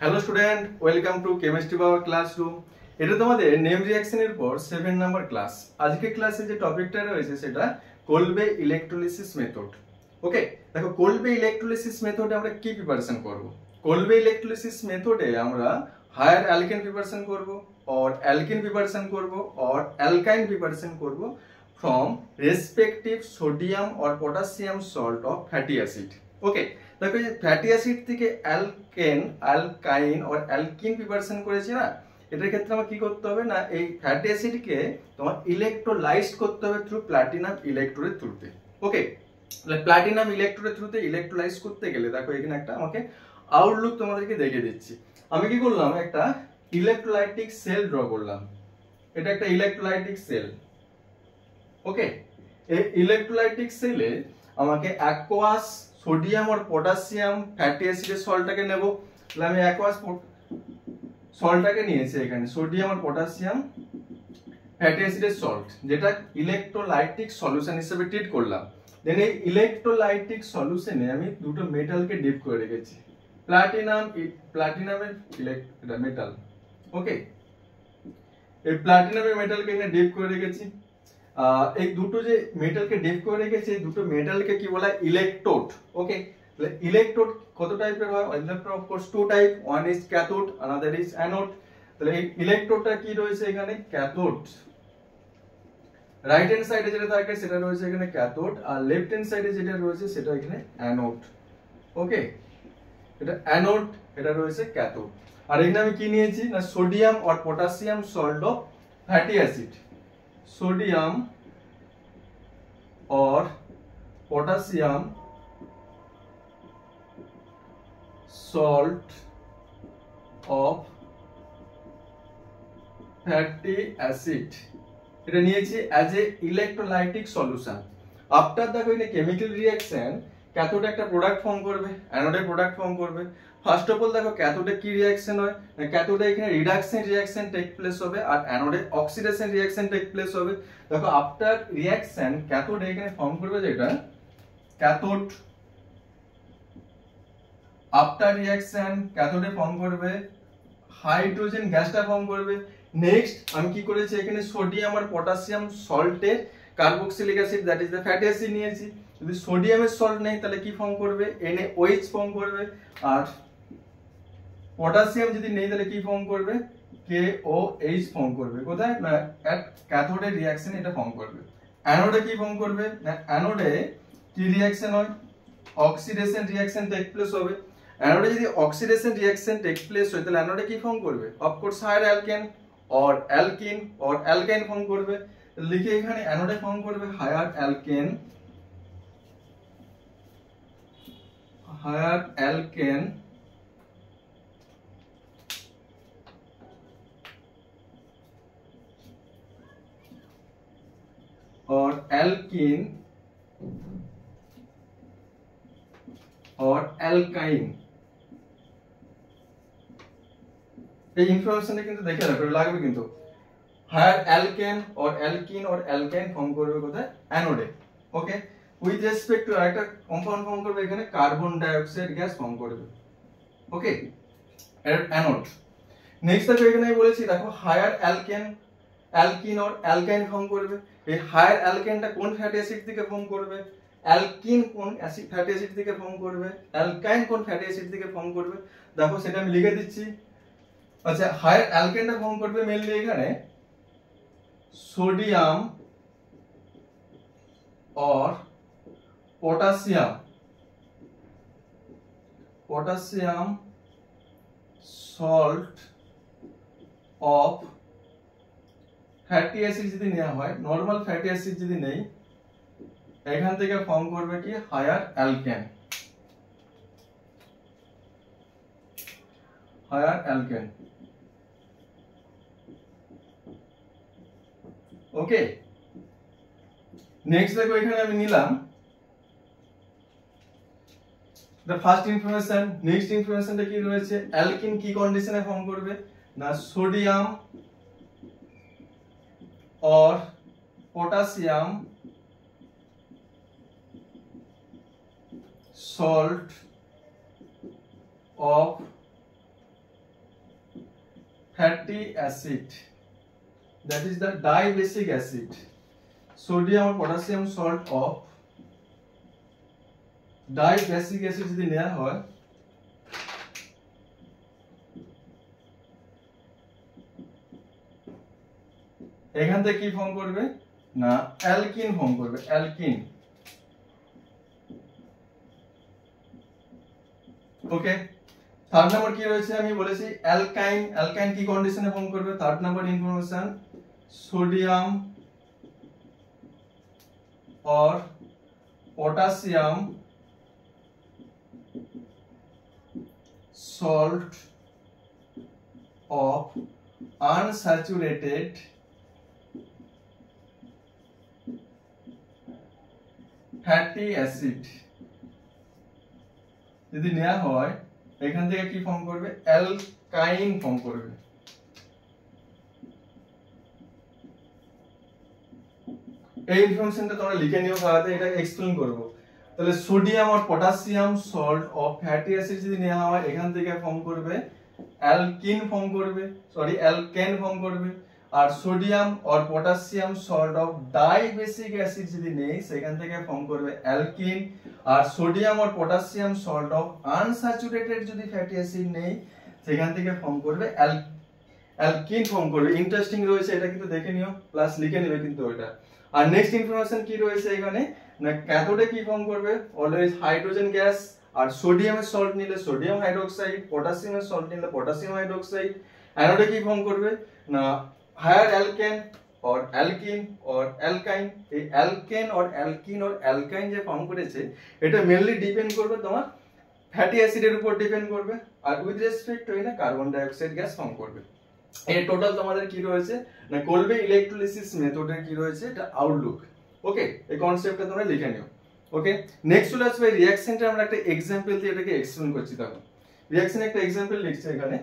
Hello student, welcome to chemistry power classroom. এটা তোমাদের name রিঅ্যাকশনের পর 7 নাম্বার ক্লাস। আজকে ক্লাসে যে টপিকটা রয়েছে সেটা কোলবে ইলেকট্রোলিসিস মেথড। ওকে, দেখো কোলবে ইলেকট্রোলিসিস মেথডে আমরা কি প্রিপারেশন করব। কোলবে ইলেকট্রোলিসিস মেথডে আমরা হায়ার অ্যালকেন প্রিপারেশন করব, অর অ্যালকিন প্রিপারেশন করব, অর অ্যালকাইন প্রিপারেশন করব from respective sodium or potassium salt of fatty acid. Okay, দেখো এই ফ্যাটি অ্যাসিড থেকে অ্যালকেন, অ্যালকাইন আর অ্যালকিন প্রিপারেশন করেছি না, এটার ক্ষেত্রে আমার কি করতে হবে না, এই ফ্যাটি অ্যাসিডকে তোমার ইলেকট্রোলাইজ করতে হবে থ্রু প্লাটিনাম ইলেকট্রোডের থ্রুতে। ওকে, তাহলে প্লাটিনাম ইলেকট্রোডের থ্রুতে ইলেকট্রোলাইজ করতে গেলে দেখো এখানে একটা আমাকে আউটলুক তোমাদেরকে দেখিয়ে দিচ্ছি। আমি কি করলাম, একটা ইলেকট্রোলাইটিক সেল ড্র করলাম। এটা একটা ইলেকট্রোলাইটিক সেল। ওকে, এই ইলেকট্রোলাইটিক সেলে আমাকে অ্যাকোয়াস সোডিয়াম আর পটাশিয়াম ফ্যাটি অ্যাসিডের সল্টটাকে নেব। তাহলে আমি অ্যাকোয়াস সল্টটাকে নিয়েছি, এখানে সোডিয়াম আর পটাশিয়াম ফ্যাটি অ্যাসিডের সল্ট, যেটা ইলেকট্রোলাইটিক সলিউশন হিসেবে ট্রিট করলাম। দেন এই ইলেকট্রোলাইটিক সলিউশনে আমি দুটো মেটালকে ডিপ করে রেখেছি, প্লাটিনামের মেটাল। ওকে, এই প্লাটিনামের মেটালকে এখানে ডিপ করে রেখেছি। এই দুটো যে মেটালকে ডিপ করে রেখেছি, এই দুটো মেটালকে কি বলা হয়, ইলেকট্রোড। ওকে, তাহলে ইলেকট্রোড কত টাইপের হয়? Electrode of course two type, one is cathode, another is anode. তাহলে এই ইলেকট্রোডটা কি রয়েছে এখানে, ক্যাথোড। রাইট হ্যান্ড সাইডে যেটা থাকে সেটা রয়েছে এখানে ক্যাথোড, আর লেফট হ্যান্ড সাইডে যেটা রয়েছে সেটা এখানে অ্যানোড। ওকে, এটা অ্যানোড, এটা রয়েছে ক্যাথোড। আর এখানে আমি কি নিয়েছি না, সোডিয়াম আর potassium salt of fatty acid. Sodium और potassium salt of fatty acid, এটা নিয়েছি as a electrolytic solution. After দেখো ইন কেমিক্যাল রিঅ্যাকশন ক্যাথোড একটা প্রোডাক্ট ফর্ম করবে, অ্যানোডে প্রোডাক্ট ফর্ম করবে। ফার্স্ট অফ অল দেখো ক্যাথোডে কি রিঅ্যাকশন হয়, ক্যাথোডে এখানে রিডাকশন রিঅ্যাকশন টেক প্লেস হবে, আর অ্যানোডে অক্সিডেশন রিঅ্যাকশন টেক প্লেস হবে। দেখো আফটার রিঅ্যাকশন ক্যাথোডে এখানে ফর্ম করবে যেটা ক্যাথোড, আফটার রিঅ্যাকশন ক্যাথোডে ফর্ম করবে হাইড্রোজেন গ্যাসটা ফর্ম করবে। নেক্সট আমি কি করেছি, এখানে সোডিয়াম আর পটাশিয়াম সল্টের carboxylic acid, that is the fatty acid নিয়েছি। যদি সোডিয়ামের সল্ট নেই তাহলে কি ফর্ম করবে, NaOH ফর্ম করবে। আর পটাশিয়াম যদি নেই তাহলে কি ফর্ম করবে, KOH ফর্ম করবে। কোথায় না, ক্যাথোডের রিঅ্যাকশন এটা ফর্ম করবে। অ্যানোডে কি ফর্ম করবে না, অ্যানোডে কি রিঅ্যাকশন হয়, অক্সিডেশন রিঅ্যাকশন টেক প্লেস হবে। অ্যানোডে যদি অক্সিডেশন রিঅ্যাকশন টেক প্লেস হয় তাহলে অ্যানোডে কি ফর্ম করবে, of course higher alkane or alkene or alkyne form করবে। লিখে এখানে অ্যানোডে ফর্ম করবে হায়ার অ্যালকেন, হায়ার অ্যালকেন और एल्कीन और एल्काइन। এই ইনফরমেশনটা কিন্তু দেখে রাখো, লাগবে কিন্তু। হায়ার অ্যালকেন और एल्कीन और एल्काइन ফর্ম করবে কোথায়, অ্যানোডে। ওকে, উইথ রেসপেক্ট টু আরেকটা কম্পাউন্ড ফর্ম করবে এখানে carbon dioxide gas form করবে। Okay, anode. নেক্সট দেখো এখানে বলেছি, দেখো হায়ার অ্যালকেন, অ্যালকিন और অ্যালকাইন ফর্ম করবে। এই হায়ার অ্যালকেনটা কোন ফ্যাটি অ্যাসিড থেকে ফর্ম করবে, অ্যালকিন কোন অ্যাসিড ফ্যাটি অ্যাসিড থেকে ফর্ম করবে, অ্যালকাইন কোন ফ্যাটি অ্যাসিড থেকে ফর্ম করবে। দেখো সেটা আমি লিখে দিচ্ছি। আচ্ছা, হায়ার অ্যালকেনটা ফর্ম করবে মেইনলি এখানে সোডিয়াম और potassium, potassium salt of fatty acid যদি নেওয়া হয়, নরমাল ফ্যাটি অ্যাসিড যদি নেই, এখান থেকে ফর্ম করবে কি হায়ার অ্যালকেন, হায়ার অ্যালকেন। ওকে, নেক্সট দেখো এখানে আমি নিলাম দ্য ফার্স্ট ইনফরমেশন। নেক্সট ইনফরমেশনটা কি রয়েছে, অ্যালকিন কি কন্ডিশনে ফর্ম করবে না, সোডিয়াম और potassium salt of fatty acid, that is the dibasic acid, sodium or potassium salt of dibasic acid যদি নেওয়া হয় এখান থেকে কি ফর্ম করবে না অ্যালকিন ফর্ম করবে, অ্যালকিন। ওকে, থার্ড নাম্বার কি রয়েছে আমি বলেছি অ্যালকাইন। অ্যালকাইন কি কন্ডিশনে ফর্ম করবে? Third number information, sodium or potassium salt of unsaturated fatty acid যদি নেওয়া হয় এখান থেকে কি ফর্ম করবে? অ্যালকাইন ফর্ম করবে। এই ইনফরমেশনটা তোমরা লিখে নিও খাতাতে, এটা এক্সপ্লেইন করব। তাহলে সোডিয়াম আর potassium salt of fatty acid যদি নেওয়া হয় এখান থেকে ফর্ম করবে অ্যালকিন ফর্ম করবে, সরি অ্যালকেন ফর্ম করবে। আর সোডিয়াম আর potassium salt of dibasic acid যদি নেই সেখান থেকে ফর্ম করবে অ্যালকিন। আর সোডিয়াম আর পটাশিয়াম সল্ট অফ আনস্যাচুরেটেড যদি ফ্যাটি অ্যাসিড নেই সেখান থেকে ফর্ম করবে অ্যালকিন ফর্ম করবে। ইন্টারেস্টিং রয়েছে এটা, কিন্তু দেখে নিও প্লাস লিখে নেবে কিন্তু ওটা। আর নেক্সট ইনফরমেশন কি রয়েছে এখানে না ক্যাথোডে কি ফর্ম করবে? Always hydrogen gas. আর সোডিয়ামের সল্ট নিলে সোডিয়াম হাইড্রোক্সাইড, পটাশিয়ামের সল্ট নিলে পটাশিয়াম হাইড্রোক্সাইড। অ্যানোডে কি ফর্ম করবে না হায়ার অ্যালকেন और অ্যালকিন और অ্যালকাইন। এই অ্যালকেন और অ্যালকিন और অ্যালকাইন যে ফর্ম করেছে এটা মেইনলি ডিপেন্ড করবে তোমার ফ্যাটি অ্যাসিডের উপর ডিপেন্ড করবে, আর উইথ রেসপেক্ট টু না carbon dioxide gas form করবে। এই টোটাল তোমাদের কি রয়েছে না কোলবে ইলেকট্রোলিসিস মেথডের কি রয়েছে এটা আউটলুক। ওকে, এই কনসেপ্টটা তোমরা লিখে নিও। ওকে, নেক্সট চলে আসবে রিঅ্যাকশনটা। আমরা একটা एग्जांपल দিয়ে এটাকে এক্সপ্লেইন করছি। দেখো রিঅ্যাকশন একটা एग्जांपल লিখছি এখানে।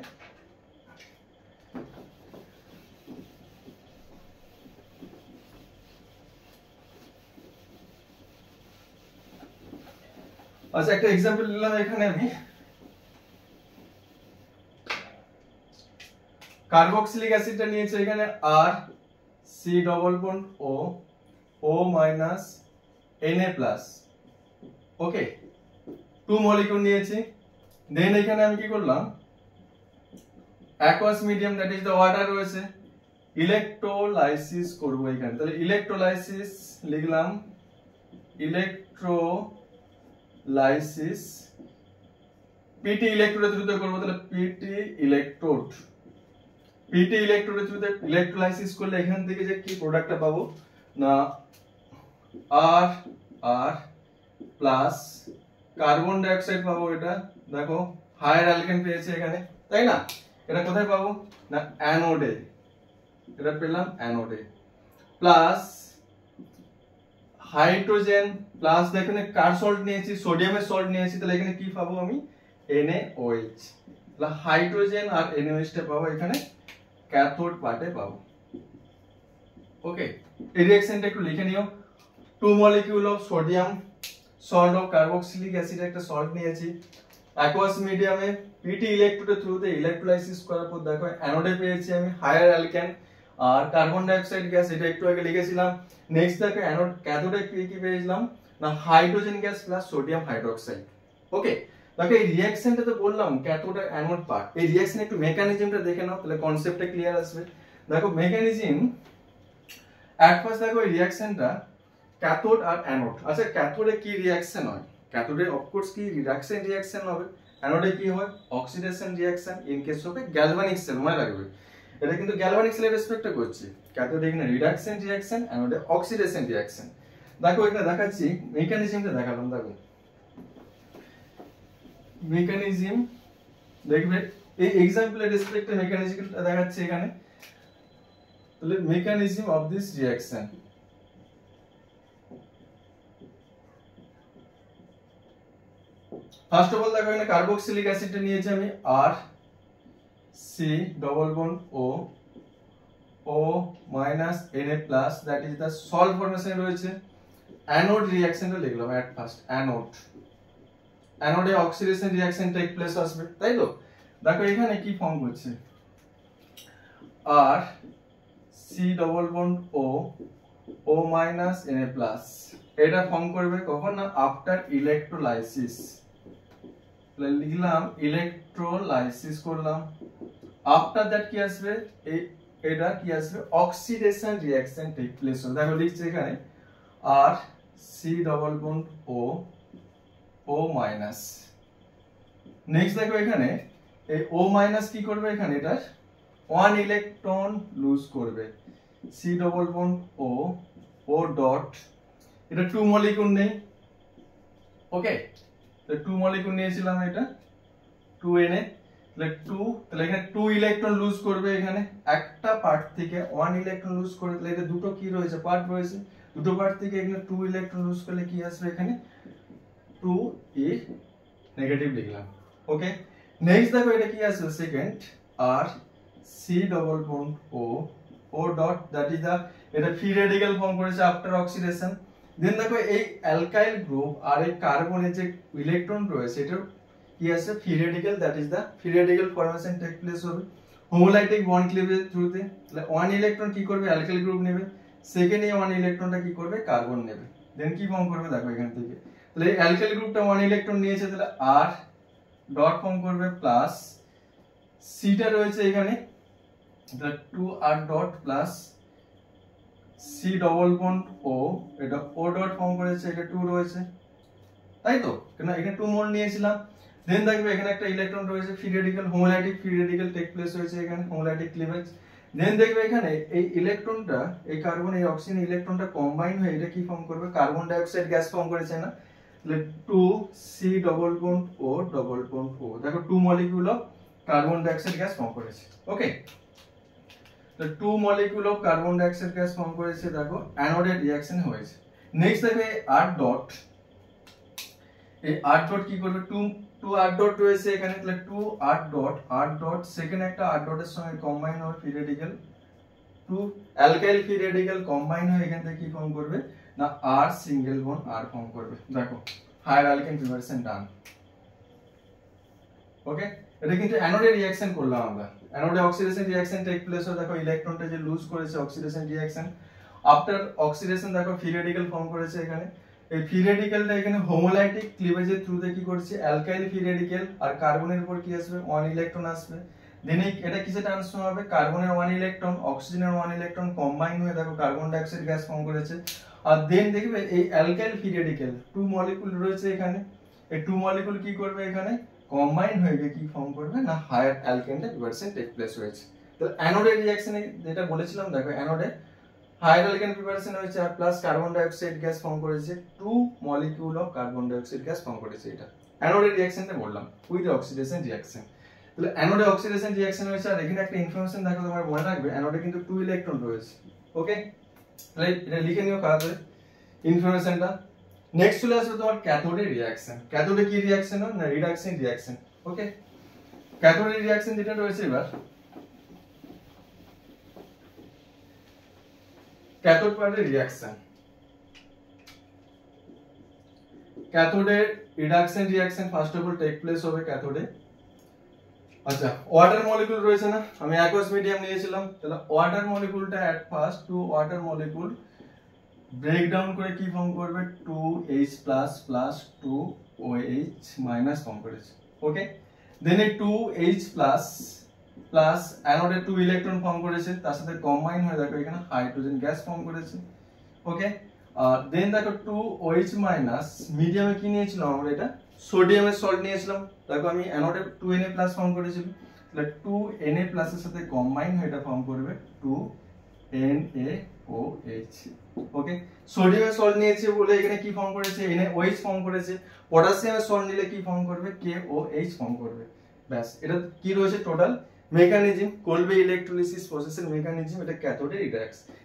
আচ্ছা একটা एग्जांपल নিলাম এখানে আমি কার্বক্সিলিক অ্যাসিডটা নিয়েছে এখানে আর C double bond O O minus Na plus. ওকে, 2 মলিকিউল নিয়েছি। দেন এখানে আমি কি করলাম aqueous medium that is the water রয়েছে, ইলেকট্রোলাইসিস করব এখানে। তাহলে ইলেকট্রোলাইসিস লিখলাম, ইলেকট্রোলাইসিস পিটি ইলেকট্রোডের থ্রুতে করব। তাহলে পিটি ইলেকট্রোড, পিটি ইলেকট্রোডের থ্রুতে ইলেকট্রোলাইসিস করলে এখান থেকে যে কি প্রোডাক্টটা পাবো না আর আর প্লাস কার্বন ডাই অক্সাইড পাবো। এটা দেখো হায়ার অ্যালকেন পেয়েছে এখানে, তাই না? এটা কোথায় পাবো না অ্যানোডে, এটা পেলাম অ্যানোডে। প্লাস হাইড্রোজেন প্লাস দেখুন কার সল্ট নিয়েছি সোডিয়ামের সল্ট নিয়েছি, তাহলে এখানে কি পাবো আমি NaOH। তাহলে হাইড্রোজেন আর NaOH টা পাবো এখানে ক্যাথোড পার্টে পাবো। ওকে, এই রিঅ্যাকশনটা একটু লিখে নিও। 2 molecule of sodium salt of carboxylic acid একটা সল্ট নিয়েছি, অ্যাকুয়াস মিডিয়ামে পিটি ইলেকট্রোডের থ্রুতে ইলেকট্রোলাইসিস করার পর দেখো অ্যানোডে পেয়েছি আমি হায়ার অ্যালকেন আর কার্বন ডাই অক্সাইড গ্যাস, এটা একটু আগে লিখেছিলাম। নেক্সট দেখো অ্যানোড ক্যাথোডে কি পেয়েছিলাম না hydrogen gas plus sodium hydroxide. Okay, দেখো এই রিঅ্যাকশনটা তো বললাম ক্যাথোড আর অ্যানোড পার্ট। এই রিঅ্যাকশন একটু মেকানিজমটা দেখে নাও, তাহলে কনসেপ্টটা ক্লিয়ার আসবে। দেখো মেকানিজম এট ফার্স্ট দেখো এই রিঅ্যাকশনটা ক্যাথোড আর অ্যানোড। আচ্ছা ক্যাথোডে কি রিঅ্যাকশন হয়? ক্যাথোডে অফকোর্স কি রিডাকশন রিঅ্যাকশন হবে, অ্যানোডে কি হয় oxidation reaction in case of a galvanic cell. মনে রাখবে এটা কিন্তু গ্যালভানিক সেলের রেসপেক্টে করছি। ক্যাথোডে এখানে রিডাকশন রিঅ্যাকশন, অ্যানোডে অক্সিডেশন রিঅ্যাকশন। দেখো এখানে দেখাচ্ছি মেকানিজমটা দেখালাম। দেখো মেকানিজম দেখবে এই এক্সাম্পলের রেসপেক্টে মেকানিজমটা দেখাচ্ছি এখানে। তাহলে mechanism of this reaction, first of all দেখো এখানে কার্বক্সিলিক অ্যাসিডটা নিয়েছি আমি আর C double bond O O minus Na plus, that is the salt formation রয়েছে। অ্যানোড রিঅ্যাকশনটা লিখলাম এট ফার্স্ট অ্যানোড, অ্যানোডে অক্সিডেশন রিঅ্যাকশন টেক প্লেস আসবে, তাই তো? দেখো এখানে কি ফর্ম করছে আর C double bond O minus Na plus, এটা ফর্ম করবে কখন না আফটার ইলেকট্রোলাইসিস। লিখলাম ইলেকট্রোলাইসিস করলাম, আফটার দ্যাট কি আসবে এটা কি আসবে অক্সিডেশন রিঅ্যাকশন টেক প্লেস হবে। দেখো লিখছি এখানে আর C double bond O minus. Next দেখো এখানে এই ও মাইনাস কি করবে এখানে এটা 1 ইলেকট্রন লুজ করবে, C double bond O dot, এটা 2 মলিকিউল নেই, ওকে তো 2 মলিকিউল নিয়েছিলাম, এটা 2Na, তাহলে 2, তাহলে এখানে 2 ইলেকট্রন লুজ করবে, এখানে একটা পার্ট থেকে 1 ইলেকট্রন লুজ করে, তাহলে এটা দুটো কি রয়েছে পার্ট রয়েছে, দুটো পার্ট থেকে এখানে 2 ইলেকট্রন লুজ করলে কি আসবে এখানে 2E নেগেটিভ লিখলাম, ওকে। নেক্সট দেখো এটা কি আসবে second R C double bond O dot, that is the, এটা ফ্রি রেডিক্যাল ফর্ম করেছে আফটার অক্সিডেশন। দেন দেখো এই অ্যালকাইল গ্রুপ আর এই কার্বনের যে ইলেকট্রন রয়েছে এটা কি আছে free radical, that is the free radical formation take place হবে হোমোলাইটিক বন্ড ক্লিভেজ থ্রুতে। তাহলে 1 ইলেকট্রন কি করবে অ্যালকাইল গ্রুপ নেবে, সেকেন্ড এই 1 ইলেকট্রনটা কি করবে কার্বন নেবে, দেন কি ফর্ম করবে দেখো এখান থেকে, তাহলে এই অ্যালকাইল গ্রুপটা 1 ইলেকট্রন নিয়েছে, তাহলে আর ডট ফর্ম করবে প্লাস সিটা রয়েছে এখানে, তাহলে 2R dot plus C double bond এটা ও ডট ফর্ম করেছে, এটা 2 রয়েছে, তাই তো, কেন এখানে 2 মোল নিয়েছিলাম। দেন দেখবে এখানে একটা ইলেকট্রন রয়েছে free radical, homolytic free radical take place হয়েছে এখানে, হোমোলাইটিক ক্লিভেজ। দেন দেখবে এখানে এই ইলেকট্রনটা এই কার্বন এই অক্সিজেন ইলেকট্রনটা কম্বাইন হয়ে এটা কি ফর্ম করবে carbon dioxide gas form করেছে না, তাহলে 2C ডবল বন্ড ও, দেখো 2 molecule of carbon dioxide gas form করেছে, ওকে। তো 2 molecule of carbon dioxide gas form করেছে, দেখো অ্যানোডের রিঅ্যাকশন হয়েছে। নেক্সট দেখবে R ডট, এই R ডট কি করবে 2 R ডট রয়েছে এখানে, তাহলে 2 R ডট সেকেন্ড একটা R ডটের সঙ্গে কম্বাইন হবে free radical, 2 alkyl free radical combine হয়ে এখান থেকে কি ফর্ম করবে না R single bond R form করবে, দেখো হায়ার অ্যালকেন প্রিপারেশন ডান, ওকে। এটা কিন্তু অ্যানোডে রিঅ্যাকশন করলাম আমরা, অ্যানোডে অক্সিডেশন রিঅ্যাকশন টেক প্লেস হয়, দেখো ইলেকট্রনটা যে লুজ করেছে অক্সিডেশন রিঅ্যাকশন, আফটার অক্সিডেশন দেখো ফ্রি রেডিক্যাল ফর্ম করেছে এখানে, এই ফ্রি রেডিক্যালটা এখানে হোমোলাইটিক ক্লিভেজের থ্রুতে কি করছে অ্যালকাইল ফ্রি রেডিক্যাল আর কার্বনের উপর কি আসবে 1 ইলেকট্রন আসবে, দেন এটা কিসে ট্রান্সফর্ম হবে কার্বনের 1 ইলেকট্রন অক্সিজেনের 1 ইলেকট্রন কম্বাইন হয়ে দেখো carbon dioxide gas form করেছে। আর দেন দেখবে এই অ্যালকাইল ফ্রি রেডিক্যাল 2 মলিকিউল রয়েছে এখানে, এই 2 মলিকিউল কি করবে এখানে কম্বাইন হয়ে গিয়ে কি ফর্ম করবে না হায়ার অ্যালকেনটা প্রিপারেশন টেক প্লেস হয়েছে। তো অ্যানোডে রিঅ্যাকশনে যেটা বলেছিলাম দেখো অ্যানোডে হায়ার অ্যালকেন প্রিপারেশন হয়েছে আর plus carbon dioxide gas form করেছে, 2 molecule of carbon dioxide gas form করেছে, এটা অ্যানোডে রিঅ্যাকশনটা বললাম উইথ অক্সিডেশন রিঅ্যাকশন। তাহলে অ্যানোডে অক্সিডেশন রিঅ্যাকশন হয়েছে আর এখানে একটা ইনফরমেশন দেখো তোমার মনে রাখবে অ্যানোডে কিন্তু 2 ইলেকট্রন রয়েছে, ওকে। তাহলে এটা লিখে নিও কাছে ইনফরমেশনটা। নেক্সট চলে আসবে তোমার ক্যাথোডে রিঅ্যাকশন। ক্যাথোডে কি রিঅ্যাকশন হয় না রিডাকশন রিঅ্যাকশন, ওকে। ক্যাথোডে রিঅ্যাকশন যেটা রয়েছে এবার ক্যাথোড পার্টের রিঅ্যাকশন, ক্যাথোডে reduction reaction first of all take place হবে ক্যাথোডে। আচ্ছা ওয়াটার মলিকিউল রয়েছে না, আমি অ্যাকুয়াস মিডিয়াম নিয়েছিলাম, তাহলে ওয়াটার মলিকিউলটা at first 2 water molecule break down করে কি ফর্ম করবে 2H+ plus 2OH minus form করেছে, ওকে। দেন এই 2H+ প্লাস অ্যানোডে 2 ইলেকট্রন ফর্ম করেছে, তার সাথে কম্বাইন হয়ে দেখো এখানে হাইড্রোজেন গ্যাস ফর্ম করেছে, ওকে। আর দেন দেখো 2OH মাইনাস মিডিয়ামে কি নিয়েছিলাম আমরা এটা সোডিয়ামের সল্ট নিয়েছিলাম, দেখো আমি অ্যানোডে 2Na+ ফর্ম করেছিল, তাহলে 2Na+ এর সাথে কম্বাইন হয়ে এটা ফর্ম করবে 2NaOH, ওকে। সোডিয়ামের সল্ট নিয়েছে বলে এখানে কি ফর্ম করেছে NaOH ফর্ম করেছে, পটাশিয়ামের সল্ট নিলে কি ফর্ম করবে KOH ফর্ম করবে, ব্যাস। এটা কি রয়েছে টোটাল মেকানিজম কোলবে ইলেকট্রোলিসিস প্রসেসের মেকানিজম, এটা ক্যাথোডে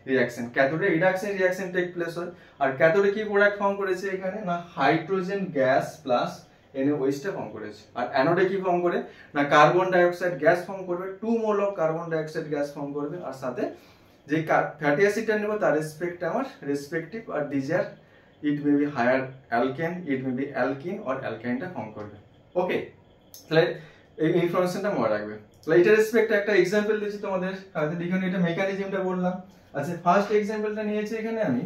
রিঅ্যাকশন। ক্যাথোডে রিডাকশন রিঅ্যাকশন টেক প্লেস হয় আর ক্যাথোডে কি প্রোডাক্ট ফর্ম করেছে এখানে না হাইড্রোজেন গ্যাস প্লাস NaOH টা ফর্ম করেছে, আর অ্যানোডে কি ফর্ম করে না carbon dioxide gas form করবে, 2 mole of carbon dioxide gas form করবে, আর সাথে যে ফ্যাটি অ্যাসিডটা নেব তার রেসপেক্ট আমার রেসপেক্টিভ আর desire it may be higher alkane, it may be alkene or অ্যালকাইনটা ফর্ম করবে, ওকে। তাহলে এই ইনফরমেশনটা মনে রাখবে। তাহলে এটা রেসপেক্টে একটা এক্সাম্পল দিয়েছি তোমাদের, তাহলে দেখুন এটা মেকানিজমটা বললাম। আচ্ছা ফার্স্ট এক্সাম্পলটা নিয়েছি এখানে আমি,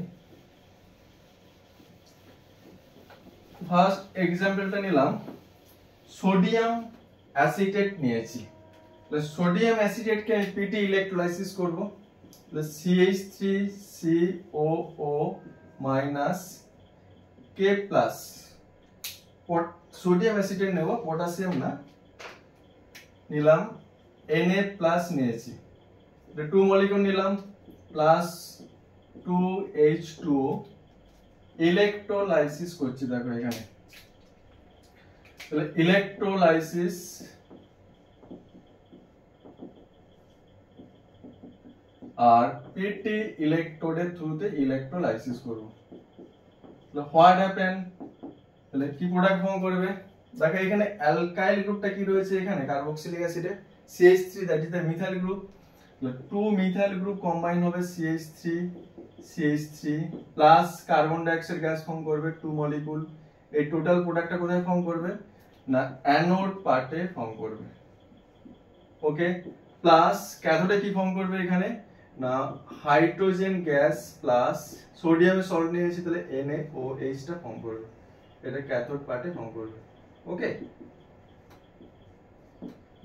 ফার্স্ট এক্সাম্পলটা নিলাম সোডিয়াম অ্যাসিটেট নিয়েছি। তাহলে সোডিয়াম অ্যাসিটেটকে আমি পিটি ইলেক্ট্রোলাইসিস করব। তাহলে CH3COO minus K plus sodium acetate নেব, পটাশিয়াম না, নিলাম Na প্লাস নিয়েছি, 2 মলিকিউল নিলাম প্লাস 2H2O ইলেক্ট্রোলাইসিস করছি। দেখো এখানে তাহলে ইলেক্ট্রোলাইসিস আর পিটি ইলেকট্রোডের থ্রুতে ইলেক্ট্রোলাইসিস করব। তাহলে হোয়াট হ্যাপেন, তাহলে কি প্রোডাক্ট ফর্ম করবে? দেখো এখানে অ্যালকাইল গ্রুপটা কি রয়েছে, এখানে কার্বক্সিলিক অ্যাসিডে CH3, that is the methyl group. তাহলে 2 মিথাইল গ্রুপ কম্বাইন হবে CH3 plus carbon dioxide gas form করবে 2 মলিকিউল। এই টোটাল প্রোডাক্টটা কোথায় ফর্ম করবে না অ্যানোড পার্টে ফর্ম করবে। ওকে, প্লাস ক্যাথোডে কি ফর্ম করবে এখানে না হাইড্রোজেন গ্যাস প্লাস সোডিয়ামের সল্ট নিয়েছি, তাহলে NaOH টা ফর্ম করবে, এটা ক্যাথোড পার্টে ফর্ম করবে। ওকে,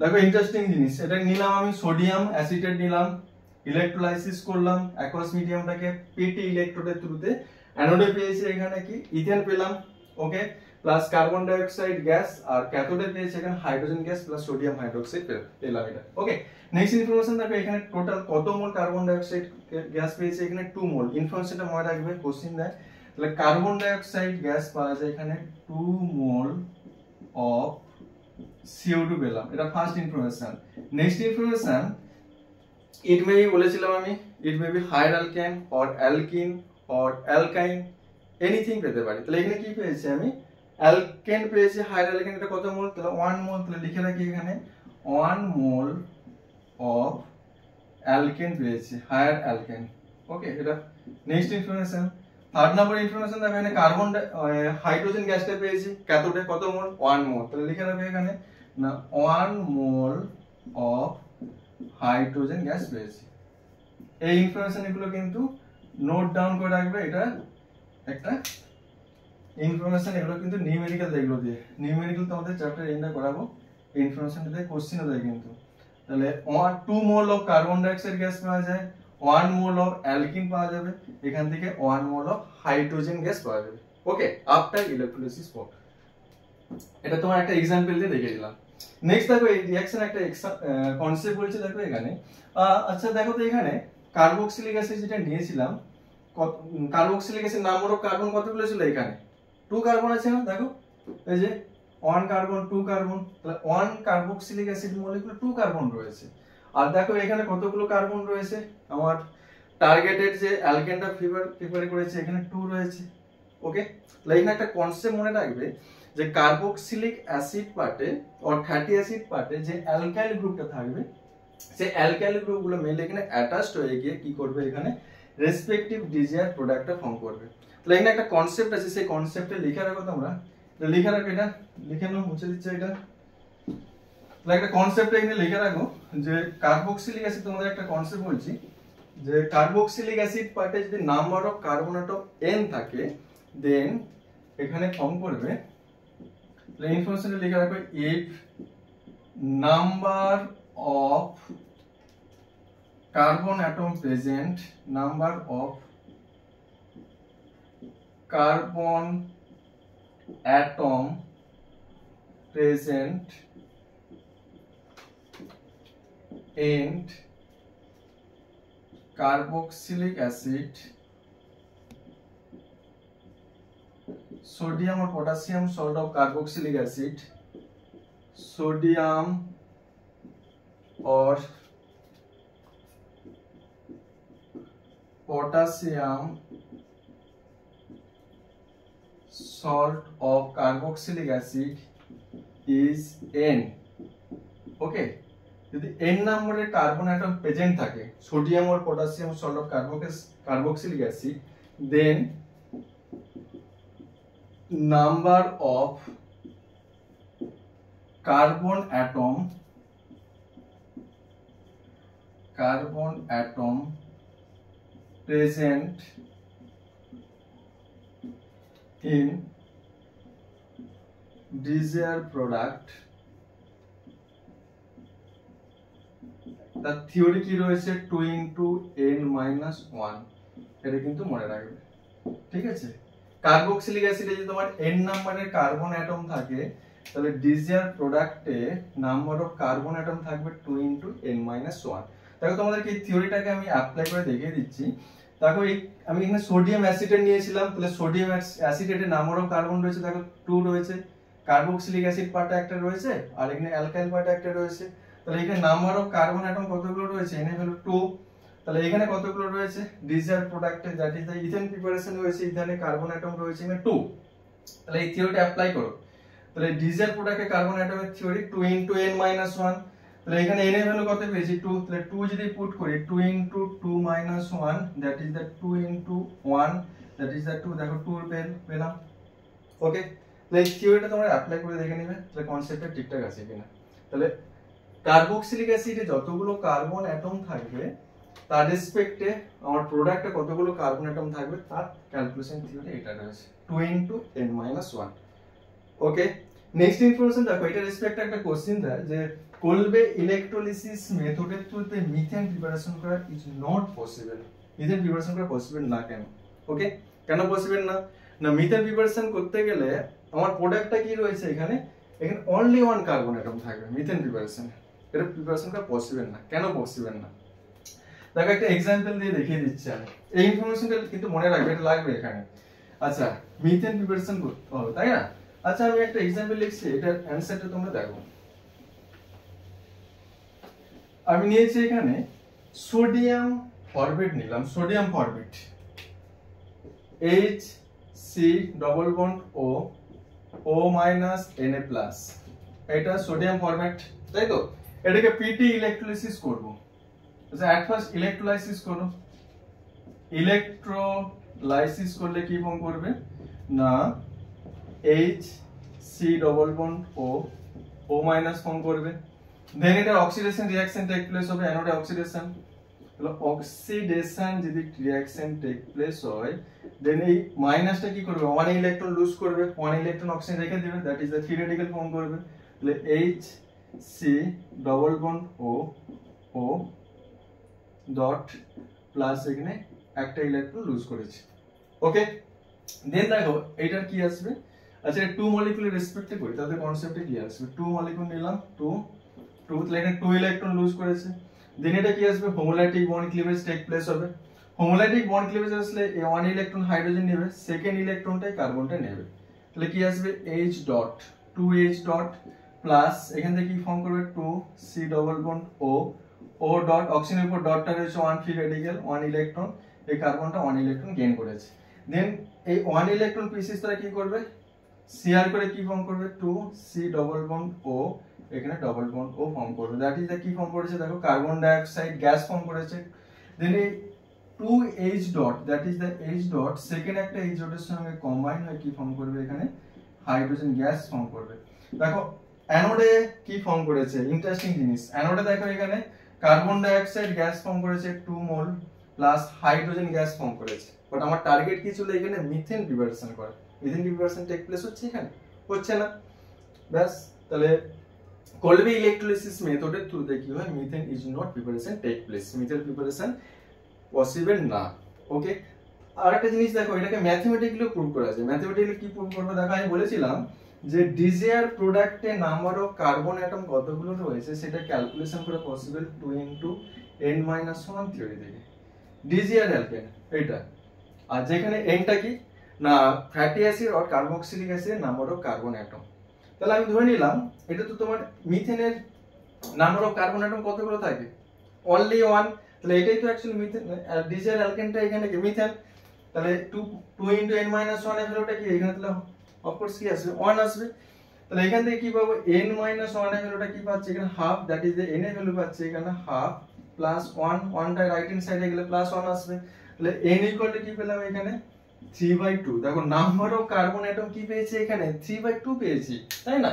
দেখো ইন্টারেস্টিং জিনিস, এটা নিলাম আমি সোডিয়াম অ্যাসিটেট নিলাম, ইলেক্ট্রোলাইসিস করলাম অ্যাকোয়াস মিডিয়ামটাকে, পিটি ইলেকট্রোডের থ্রুতে অ্যানোডে পেয়েছি এখানে কি ইথেন পেলাম। ওকে, plus carbon dioxide gas, আর ক্যাথোডে পেয়েছি এখানে hydrogen gas plus sodium hydroxide পেলাম এটা। ওকে, নেক্সট ইনফরমেশন দেখো এখানে টোটাল কত মোল কার্বন ডাই অক্সাইড গ্যাস পেয়েছি এখানে 2 মোল। ইনফরমেশনটা মনে রাখবে, কোশ্চেন দেয়। তাহলে কার্বন ডাই অক্সাইড গ্যাস পাওয়া যায় এখানে 2 মোল অফ CO2 পেলাম, এটা first information. Next information, it may be বলেছিলাম আমি, it may be higher alkane or alkene or alkyne, anything পেতে পারি। তাহলে এখানে কি পেয়েছি আমি অ্যালকেন পেয়েছি, হায়ার অ্যালকেন, এটা কত মোল, তাহলে 1 মোল। তাহলে লিখে রাখি এখানে 1 মোল অফ অ্যালকেন পেয়েছি, হায়ার অ্যালকেন। ওকে, এটা next information. Third number information দেখো এখানে কার্বন হাইড্রোজেন গ্যাসটা পেয়েছি ক্যাথোডে কত মোল 1 মোল। তাহলে লিখে রাখবে এখানে না 1 মোল অফ হাইড্রোজেন গ্যাস পেয়েছি। এই ইনফরমেশন এগুলো কিন্তু নোট ডাউন করে রাখবে, এটা একটা ইনফরমেশন, এগুলো কিন্তু নিউমেরিক্যাল এগুলো দিয়ে, নিউমেরিক্যাল তোমাদের চ্যাপ্টার এন্ডে করাবো, এই ইনফরমেশনটা দিয়ে কোশ্চেনও দেয় কিন্তু। তাহলে 2 mole of carbon dioxide gas পাওয়া যায়, 1 মোল অফ অ্যালকিন পাওয়া যাবে, এখান থেকে 1 মোল অফ হাইড্রোজেন গ্যাস পাওয়া যাবে। ওকে, আফটার ইলেক্ট্রোলাইসিস ফর্ম, এটা তোমার একটা এক্সাম্পল দিয়ে দেখিয়ে দিলাম। নেক্সট দেখো এই রিঅ্যাকশন একটা কনসেপ্ট বলছে দেখো এখানে। আচ্ছা দেখো তো এখানে কার্বক্সিলিক অ্যাসিড যেটা নিয়েছিলাম, carboxylic acid number of carbon কতগুলো ছিল এখানে 2 কার্বন আছে না, দেখো এই যে 1 কার্বন 2 কার্বন, তাহলে 1 কার্বক্সিলিক অ্যাসিড মলিকিউল 2 কার্বন রয়েছে। আর দেখো এখানে কতগুলো কার্বন রয়েছে, আমার টার্গেটেড যে অ্যালকেনটা প্রিপেয়ার করেছে এখানে 2 রয়েছে। ওকে, তাহলে এখানে একটা কনসেপ্ট মনে রাখবে যে কার্বক্সিলিক অ্যাসিড পার্টে অর ফ্যাটি অ্যাসিড পার্টে যে অ্যালকাইল গ্রুপটা থাকবে, সেই অ্যালকাইল গ্রুপগুলো মেনলি এখানে অ্যাটাচড হয়ে গিয়ে কি করবে এখানে রেসপেক্টিভ ডিজায়ার প্রোডাক্টটা ফর্ম করবে। তাহলে এখানে একটা কনসেপ্ট আছে, সেই কনসেপ্টে লিখে রাখো তোমরা, লিখে রাখো, এটা লিখে নাও, মুছে দিচ্ছে এটা। তাহলে একটা কনসেপ্ট এখানে লিখে রাখো যে কার্বক্সিলিক অ্যাসিড, তোমাদের একটা কনসেপ্ট বলছি যে কার্বক্সিলিক অ্যাসিড পার্টে যদি number of carbon atom n থাকে দেন এখানে ফর্ম করবে, তাহলে ইনফরমেশনটা লিখে রাখো if number of carbon atom present, number of carbon atom present in carboxylic acid, sodium or potassium salt of carboxylic acid, sodium or potassium salt of carboxylic acid is N. Okay, যদি n নম্বরের carbon atom present থাকে sodium or potassium salt of carboxylic acid, then number of carbon atom present in desired product, তার theory কি রয়েছে 2 × n-1, এটা কিন্তু মনে রাখবে, ঠিক আছে। কার্বক্সিলিক অ্যাসিডে যদি তোমার n নাম্বারের কার্বন অ্যাটম থাকে, তাহলে ডিজায়ার প্রোডাক্টে নাম্বার অফ কার্বন অ্যাটম থাকবে 2 × n-1। দেখো তোমাদেরকে এই থিওরিটাকে আমি অ্যাপ্লাই করে দেখিয়ে দিচ্ছি। দেখো আমি এখানে সোডিয়াম অ্যাসিটেট নিয়েছিলাম, তাহলে সোডিয়াম অ্যাসিটেটের নাম্বার অফ কার্বন রয়েছে, দেখো 2 রয়েছে। কার্বক্সিলিক অ্যাসিড পার্টে একটা রয়েছে আর এখানে অ্যালকাইল পার্টে একটা রয়েছে, তাহলে এখানে নাম্বার অফ কার্বন অ্যাটম কতগুলো রয়েছে, এখানে হলো 2, তাহলে এখানে কতগুলো রয়েছে ডিজায়ার প্রোডাক্টে that is the ethane preparation হয়েছে, ইথেনে কার্বন অ্যাটম রয়েছে এখানে 2। তাহলে এই থিওরিটা অ্যাপ্লাই করো, তাহলে ডিজায়ার প্রোডাক্টে কার্বন অ্যাটমের থিওরি 2 × n-1, তাহলে এখানে n এর ভ্যালু কত পেয়েছি 2, তাহলে 2 যদি পুট করি 2 × 2 - 1 that is the 2 × 1 that is the 2, দেখো 2 পেলাম। ওকে, তাহলে এই থিওরিটা তোমরা অ্যাপ্লাই করে দেখে নেবে তাহলে কনসেপ্টটা ঠিকঠাক আছে কিনা। তাহলে কার্বক্সিলিক অ্যাসিডে যতগুলো কার্বন অ্যাটম থাকবে তার রেসপেক্টে আমার প্রোডাক্টে কতগুলো কার্বন অ্যাটম থাকবে তার ক্যালকুলেশন থিওরি এটা রয়েছে 2 × n-1। ওকে, নেক্সট ইনফরমেশন দেখো, এটা রেসপেক্টে একটা কোশ্চেন দেয় যে কোলবে ইলেকট্রোলিসিস মেথডের থ্রুতে মিথেন প্রিপারেশন করা is not possible. Methane preparation করা পসিবল না কেন? ওকে, কেন পসিবল না? না, মিথেন প্রিপারেশন করতে গেলে আমার প্রোডাক্টটা কি রয়েছে এখানে অনলি 1 কার্বন অ্যাটম থাকবে মিথেন প্রিপারেশনে, এটা প্রিপারেশন করা পসিবল না। কেন পসিবল না? দেখো একটা এক্সাম্পল দিয়ে দেখিয়ে দিচ্ছি আমি, এই ইনফরমেশনটা কিন্তু মনে রাখবে, এটা লাগবে এখানে। আচ্ছা, মিথেন প্রিপারেশন করতে হবে তাই না? আচ্ছা, আমি একটা এক্সাম্পল লিখছি, এটার অ্যানসারটা তোমরা দেখো। আমি নিয়েছি এখানে সোডিয়াম ফরমেট নিলাম, সোডিয়াম ফরমেট H≡COO-Na+, এটা সোডিয়াম ফরমেট, তাই তো? এটাকে পিটি ইলেকট্রোলাইসিস করব। আচ্ছা, এট ফার্স্ট ইলেকট্রোলাইসিস করো। ইলেকট্রোলাইসিস করলে কি ফর্ম করবে না H≡COO ফর্ম করবে। দেন এটা অক্সিডেশন রিঅ্যাকশন টেক প্লেস হবে, অ্যানোডে অক্সিডেশন। তাহলে অক্সিডেশন যদি রিঅ্যাকশন টেক প্লেস হয়, দেন এই মাইনাসটা কি করবে 1 ইলেকট্রন লুজ করবে, 1 ইলেকট্রন অক্সিজেন রেখে দিবে, that is the free radical form করবে। তাহলে H≡COO ডট প্লাস এখানে একটা ইলেকট্রন লুজ করেছে। ওকে, দেন দেখো এটার কি আসবে। আচ্ছা, 2 মলিকিউলের রেসপেক্টে করি তাহলে কনসেপ্টে কি আসবে। 2 মলিকিউল নিলাম, 2 তাহলে এখানে 2 ইলেকট্রন লুজ করেছে। দেন এটা কি আসবে হোমোলাইটিক বন্ড ক্লিভেজ টেক প্লেস হবে। হোমোলাইটিক বন্ড ক্লিভেজ আসলে এই 1 ইলেকট্রন হাইড্রোজেন নেবে, সেকেন্ড ইলেকট্রনটাই কার্বনটা নেবে। তাহলে কি আসবে H dot 2H dot plus এখান থেকে কি ফর্ম করবে 2C≡O O ডট অক্সিজেনের উপর ডটটা রয়েছে 1 ফ্রি রেডিক্যাল 1 ইলেকট্রন, এই কার্বনটা 1 ইলেকট্রন গেইন করেছে। দেন এই 1 ইলেকট্রন পিসিস তারা কি করবে শেয়ার করে কি ফর্ম করবে 2C≡O, এখানে ডবল বন্ড ও ফর্ম করবে, দ্যাট ইজ দ্য কি ফর্ম করেছে দেখো carbon dioxide gas form করেছে। দেন এই 2H dot that is the H dot second একটা H ডটের সঙ্গে কম্বাইন হয়ে কি ফর্ম করবে এখানে হাইড্রোজেন গ্যাস ফর্ম করবে। দেখো অ্যানোডে কি ফর্ম করেছে, ইন্টারেস্টিং জিনিস। অ্যানোডে দেখো এখানে carbon dioxide gas form করেছে 2 মোল প্লাস হাইড্রোজেন গ্যাস ফর্ম করেছে। বাট আমার টার্গেট কি ছিল এখানে মিথেন প্রিপারেশন করা। মিথেন প্রিপারেশন টেক প্লেস হচ্ছে এখানে, হচ্ছে না। ব্যাস, তাহলে কোলবে ইলেকট্রোলাইসিস মেথডের থ্রুতে কি হয় methane is not preparation take place, methane preparation possible না। ওকে, আর একটা জিনিস দেখো, এটাকে ম্যাথমেটিক্যালি প্রুভ করা যায়। ম্যাথমেটিক্যালি কি প্রুভ করবে দেখো, আমি বলেছিলাম যে ডিজায়ার প্রোডাক্টে নাম্বার অফ কার্বন অ্যাটম কতগুলো রয়েছে সেটা ক্যালকুলেশন করা পসিবল 2 × n-1 থিওরি থেকে। ডিজায়ার অ্যালকেন এটা, আর যেখানে nটা কি না ফ্যাটি অ্যাসিড আর কার্বক্সিলিক অ্যাসিডের নাম্বার অফ কার্বন অ্যাটম। তাহলে আমি ধরে নিলাম এটা তো তোমার মিথেনের নাম্বার অফ কার্বন অ্যাটম কতগুলো থাকে অনলি 1, তাহলে এটাই তো অ্যাকচুয়ালি মিথেন। ডিজায়ার অ্যালকেনটা এখানে কি মিথেন, তাহলে 2 × n-1 এর ভ্যালুটা কি এখানে, তাহলে অফকোর্স কি আসবে 1 আসবে। তাহলে এখান থেকে কি পাবো n-1 এর ভ্যালুটা কি পাচ্ছি এখানে half, that is the n এর ভ্যালু পাচ্ছি এখানে হাফ প্লাস 1, 1টা রাইট হ্যান্ড সাইডে গেলে প্লাস 1 আসবে। তাহলে n = কি পেলাম এখানে 3/2। দেখো নাম্বার অফ কার্বন অ্যাটম কি পেয়েছি এখানে 3/2 পেয়েছি, তাই না?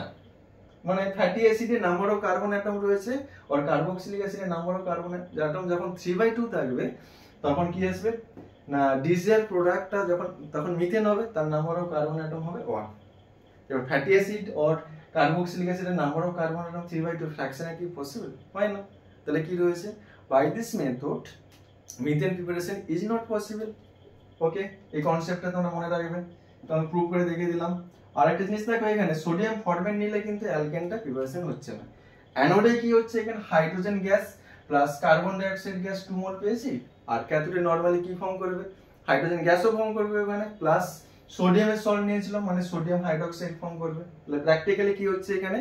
মানে ফ্যাটি অ্যাসিডে নাম্বার অফ কার্বন অ্যাটম রয়েছে আর কার্বক্সিলিক অ্যাসিডে নাম্বার অফ কার্বন অ্যাটম যখন 3/2 থাকবে তখন কি আসবে না ডিজেল প্রোডাক্টটা যখন তখন মিথেন হবে তার নাম্বার অফ কার্বন অ্যাটম হবে 1। এবার ফ্যাটি অ্যাসিড আর কার্বক্সিলিক অ্যাসিডের number of carbon atom 3/2 fraction কি পসিবল হয় না। তাহলে কি রয়েছে by this method methane preparation is not possible. Okay, এই কনসেপ্টটা তোমরা মনে রাখবে, তো আমি প্রুভ করে দেখিয়ে দিলাম। আর একটা জিনিস দেখো এখানে সোডিয়াম ফরম্যাট নিলে কিন্তু অ্যালকেনটা প্রিপারেশন হচ্ছে না। অ্যানোডে কি হচ্ছে এখানে hydrogen gas plus carbon dioxide gas 2 মোল পেয়েছি, আর ক্যাথোডে নরমালি কি ফর্ম করবে হাইড্রোজেন গ্যাসও ফর্ম করবে ওখানে, প্লাস সোডিয়ামের সল্ট নিয়েছিলাম মানে সোডিয়াম হাইড্রোক্সাইড ফর্ম করবে। তাহলে প্র্যাকটিক্যালি কি হচ্ছে এখানে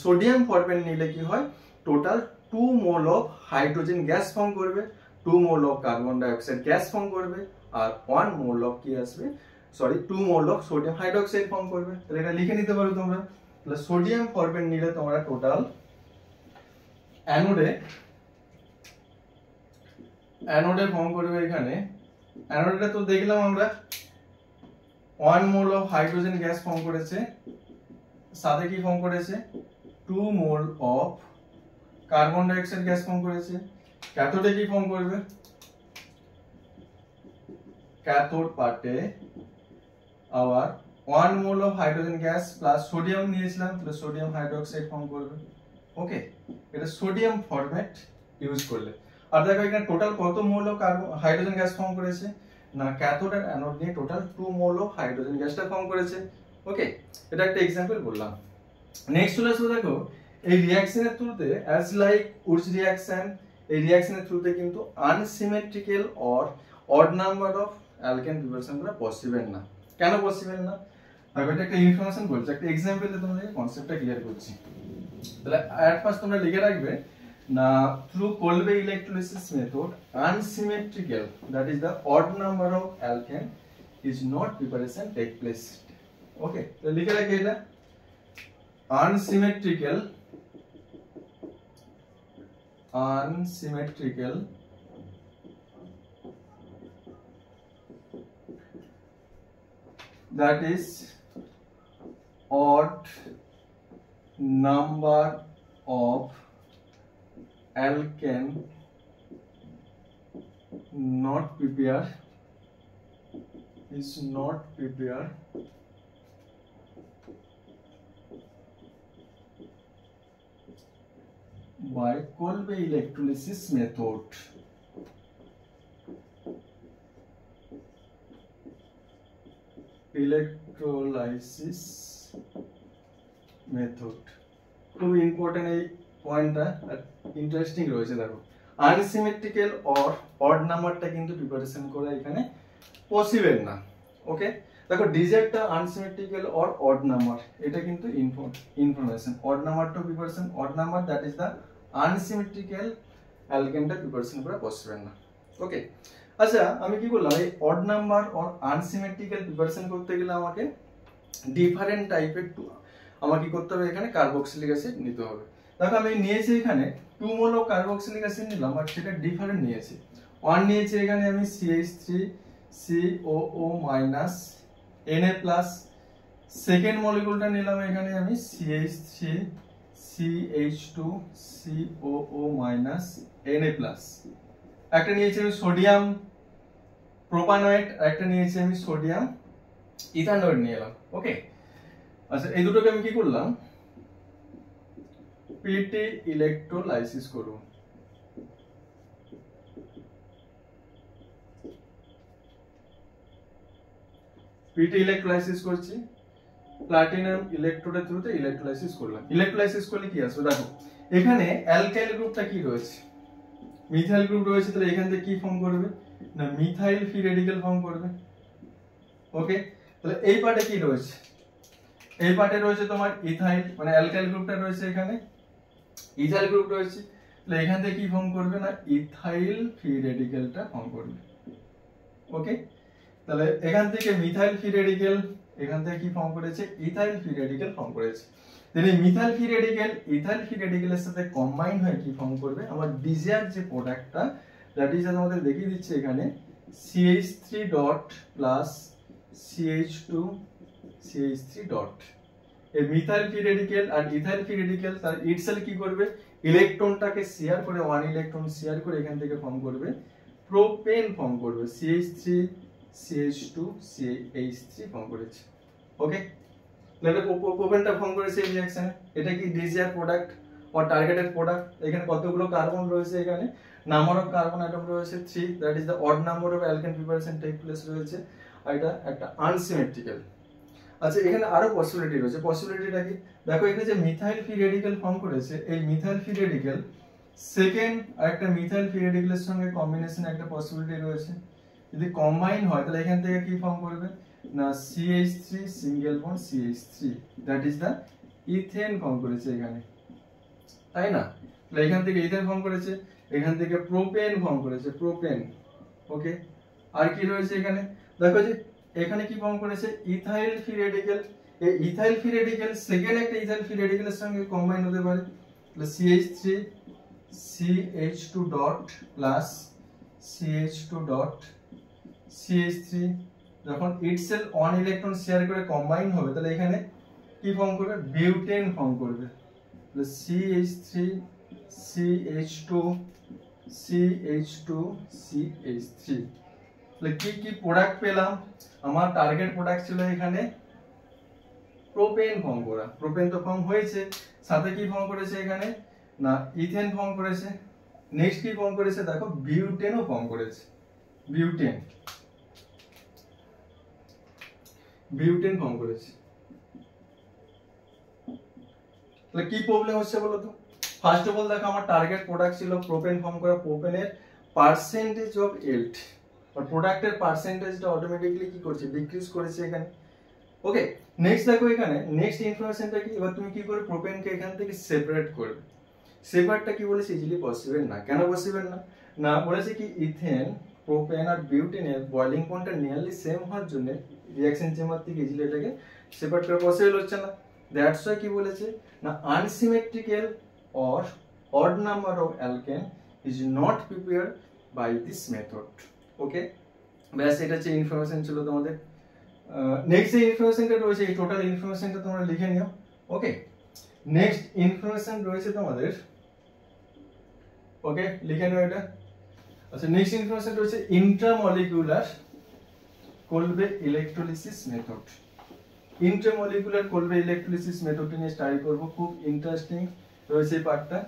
সোডিয়াম ফরম্যাট নিলে কি হয় total 2 mole of hydrogen gas form করবে, 2 mole of carbon dioxide gas form করবে, আর 1 মোল অফ কি আসবে 2 mole of sodium hydroxide form করবে। তাহলে এটা লিখে নিতে পারো তোমরা। তাহলে সোডিয়াম ফরম্যাট নিলে তোমরা টোটাল অ্যানোডে ফর্ম করবে এখানে। অ্যানোডটা তো দেখলাম আমরা 1 mole of hydrogen gas form করেছে, সাথে কি ফর্ম করেছে 2 mole of carbon dioxide gas form করেছে। ক্যাথোডে কি ফর্ম করবে ক্যাথোড পার্টে আবার 1 mole of hydrogen gas plus sodium নিয়েছিলাম, তাহলে সোডিয়াম হাইড্রোক্সাইড ফর্ম করবে। ওকে, এটা সোডিয়াম ফরম্যাট ইউজ করলে। আর দেখো এখানে টোটাল কত মোল অফ হাইড্রোজেন গ্যাস ফর্ম করেছে না ক্যাথোড আর অ্যানোড নিয়ে টোটাল 2 মোল অফ হাইড্রোজেন গ্যাসটা ফর্ম করেছে। ওকে, এটা একটা एग्जांपल বললাম। নেক্সট চলে আসো, দেখো এই রিঅ্যাকশনের থ্রুতে অ্যাজ লাইক উডস রিঅ্যাকশন, এই রিঅ্যাকশনের থ্রুতে কিন্তু unsymmetrical or odd number of alkane preparation করা পসিবল না। কেন পসিবল না দেখো এটা একটা ইনফরমেশন বলছি, একটা एग्जांपल দিয়ে তোমাদের কনসেপ্টটা ক্লিয়ার করছি। তাহলে এট ফার্স্ট তোমরা লিখে রাখবে না through Kolbe electrolysis method unsymmetrical that is the odd number of alkane is not preparation take place. Okay, তো লিখে রাখি এটা unsymmetrical that is odd number of alkane not prepared is not prepared by Kolbe electrolysis method. Electrolysis method খুব important এই পয়েন্টটা, interesting রয়েছে। দেখো unsymmetrical or odd নাম্বারটা কিন্তু প্রিপারেশন করা এখানে পসিবল না। ওকে, দেখো ডিজেটটা আনসিমেট্রিক্যাল অর অড নাম্বার, এটা কিন্তু ইনফরমেশন। অড নাম্বারটা preparation, odd number that is the unsymmetrical অ্যালকেনটা প্রিপারেশন করা পসিবল না। ওকে, আচ্ছা আমি কি করলাম এই odd number or unsymmetrical preparation করতে গেলে আমাকে ডিফারেন্ট টাইপের আমাকে কি করতে হবে এখানে কার্বক্সিলিক অ্যাসিড নিতে হবে। দেখো আমি নিয়েছি এখানে 2 মোল অফ কার্বক্সিলিক অ্যাসিড নিলাম, বাট সেটা ডিফারেন্ট নিয়েছি। 1 নিয়েছি এখানে আমি CH3COO- Na+, সেকেন্ড মলিকিউলটা নিলাম এখানে আমি CH3CH2COO- Na+, একটা নিয়েছি আমি সোডিয়াম প্রোপানয়েড, একটা নিয়েছি আমি সোডিয়াম ইথানয়েড নিয়ে এলাম। ওকে, আচ্ছা এই দুটোকে আমি কি করলাম পিটি ইলেকট্রোলাইসিস করব। পিটি ইলেকট্রোলাইসিস করছি, প্লাটিনাম ইলেকট্রোডের থ্রুতে ইলেকট্রোলাইসিস করলাম। ইলেকট্রোলাইসিস করলে কি আসবে দেখো এখানে অ্যালকাইল গ্রুপটা কি রয়েছে মিথাইল গ্রুপ রয়েছে, তাহলে এখান থেকে কি ফর্ম করবে না মিথাইল ফ্রি রেডিক্যাল ফর্ম করবে। ওকে, তাহলে এই পার্টে কি রয়েছে এই পার্টে রয়েছে তোমার ইথাইল মানে অ্যালকাইল গ্রুপটা রয়েছে, এখানে ইথাইল গ্রুপ রয়েছে, তাহলে এখান থেকে কি ফর্ম করবে না ইথাইল ফ্রি রেডিক্যালটা ফর্ম করবে। ওকে, তাহলে এখান থেকে মিথাইল ফ্রি রেডিক্যাল এখান থেকে কি ফর্ম করেছে ইথাইল ফ্রি রেডিক্যাল ফর্ম করেছে। তাহলে methyl free radical ethyl free রেডিক্যালের সাথে কম্বাইন হয়ে কি ফর্ম করবে আমার ডিজায়ার যে প্রোডাক্টটা দ্যাট ইজ আমাদের দেখিয়ে দিচ্ছে এখানে CH3 dot plus CH2 CH3 dot, এই মিথাইল ফ্রি রেডিকেল আর ইথাইল ফ্রি রেডিকেল তার ইটসেলফ কি করবে, ইলেকট্রনটাকে শেয়ার করে, 1 ইলেকট্রন শেয়ার করে এখান থেকে ফর্ম করবে প্রোপেন ফর্ম করবে, CH3 CH2 CH3 ফর্ম করেছে। ওকে, তাহলে প্রোপেনটা ফর্ম করেছে এই রিঅ্যাকশনে। এটা কি desire product or targeted product. এখানে কতগুলো কার্বন রয়েছে, এখানে নাম্বার অফ কার্বন অ্যাটম রয়েছে 3, that is the odd number of alkane preparation take place রয়েছে, আর এটা একটা আনসিমেট্রিক্যাল। আচ্ছা, এখানে আরো পসিবিলিটি রয়েছে। পসিবিলিটিটা কি, দেখো এখানে যে মিথাইল ফ্রি রেডিকেল ফর্ম করেছে, এই মিথাইল ফ্রি রেডিকেল সেকেন্ড আরেকটা মিথাইল ফ্রি রেডিকেলের সঙ্গে কম্বিনেশন একটা পসিবিলিটি রয়েছে। যদি কম্বাইন হয় তাহলে এখান থেকে কি ফর্ম করবে না, CH3 single bond CH3, that is the ethane form করেছে এখানে, তাই না? তাহলে এখান থেকে ইথেন ফর্ম করেছে, এখান থেকে প্রোপেন ফর্ম করেছে, প্রোপেন। ওকে, আর কি রয়েছে এখানে, দেখো যে এখানে কি ফর্ম করেছে, ইথাইল ফ্রি রেডিকেল। এই ইথাইল ফ্রি রেডিকেল সেকেন্ড একটা ইথাইল ফ্রি রেডিকেলের সঙ্গে কম্বাইন হতে পারে, তাহলে CH3 CH2 dot plus CH2 dot CH3 যখন ইটসেলফ 1 ইলেকট্রন শেয়ার করে কম্বাইন হবে, তাহলে এখানে কি ফর্ম করবে, বিউটেন ফর্ম করবে, তাহলে CH3 CH2 CH2 CH3। তাহলে কি কি প্রোডাক্ট পেলাম, আমার টার্গেট প্রোডাক্ট ছিল এখানে প্রোপেন ফর্ম করা, প্রোপেন তো ফর্ম হয়েছে, সাথে কি ফর্ম করেছে এখানে না, ইথেন ফর্ম করেছে। নেক্সট কি ফর্ম করেছে, দেখো বিউটেনও ফর্ম করেছে, বিউটেন, বিউটেন ফর্ম করেছে। তাহলে কি প্রবলেম হচ্ছে বলো তো, ফার্স্ট অফ অল দেখো আমার টার্গেট প্রোডাক্ট ছিল প্রোপেন ফর্ম করা, প্রোপেনের পার্সেন্টেজ অফ এল্ট আর প্রোডাক্টের পার্সেন্টেজটা অটোমেটিক্যালি কি করছে, ডিক্রিজ করেছে এখানে। ওকে, নেক্সট দেখো এখানে নেক্সট ইনফরমেশনটা কি, এবার তুমি কি করে প্রোপেনকে এখান থেকে সেপারেট করবে। সেপারেটটা কি বলেছে, ইজিলি পসিবল না। কেন পসিবল না, না বলেছে কি ইথেন প্রোপেন আর বিউটেনের বয়লিং পয়েন্টটা নিয়ারলি সেম হওয়ার জন্য রিঅ্যাকশন চেম্বার থেকে ইজিলি এটাকে সেপারেট করা পসিবল হচ্ছে না। দ্যাটস ওয়াই কি বলেছে না, unsymmetrical or odd number of alkane is not prepared by this method. Okay, ব্যাস এটা হচ্ছে ইনফরমেশন ছিল তোমাদের। নেক্সট যে ইনফরমেশনটা রয়েছে, এই টোটাল ইনফরমেশনটা তোমরা লিখে নিও। ওকে, নেক্সট ইনফরমেশন রয়েছে তোমাদের, ওকে লিখে নিও এটা। আচ্ছা, নেক্সট ইনফরমেশন রয়েছে intramolecular Kolbe electrolysis method. Intramolecular Kolbe ইলেকট্রোলিসিস মেথডটা নিয়ে স্টাডি করব, খুব ইন্টারেস্টিং রয়েছে এই পার্টটা।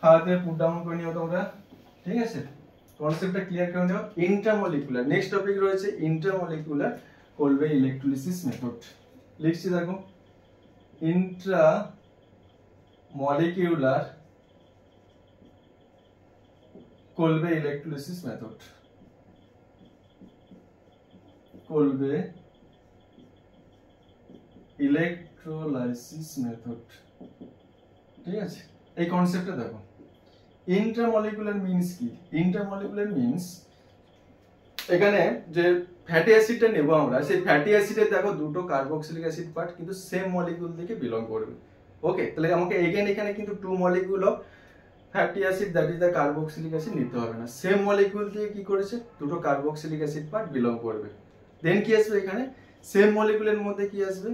হাতে পুট ডাউন করে নিও তোমরা, ঠিক আছে, কনসেপ্টটা ক্লিয়ার করে নিও। ইন্ট্রামলিকুলার নেক্সট টপিক রয়েছে ইন্ট্রামলিকুলার কোলবে ইলেকট্রোলিসিস মেথড। লিখছি দেখো, intramolecular Kolbe electrolysis method, Kolbe electrolysis method, ঠিক আছে। এই কনসেপ্টটা দেখো, ইন্ট্রামলিকুলার মিন্স কি, ইন্ট্রামলিকুলার মিন্স এখানে যে ফ্যাটি অ্যাসিডটা নেব আমরা, সেই ফ্যাটি অ্যাসিডে দেখো দুটো কার্বক্সিলিক অ্যাসিড পার্ট কিন্তু সেম মলিকিউল থেকে বিলং করবে। ওকে, তাহলে আমাকে এখানে কিন্তু 2 molecule of fatty acid that is the carboxylic acid নিতে হবে না, সেম মলিকিউল থেকে কি করেছে, দুটো কার্বক্সিলিক অ্যাসিড পার্ট বিলং করবে। দেন কি আসবে এখানে, সেম মলিকিউলের মধ্যে কি আসবে,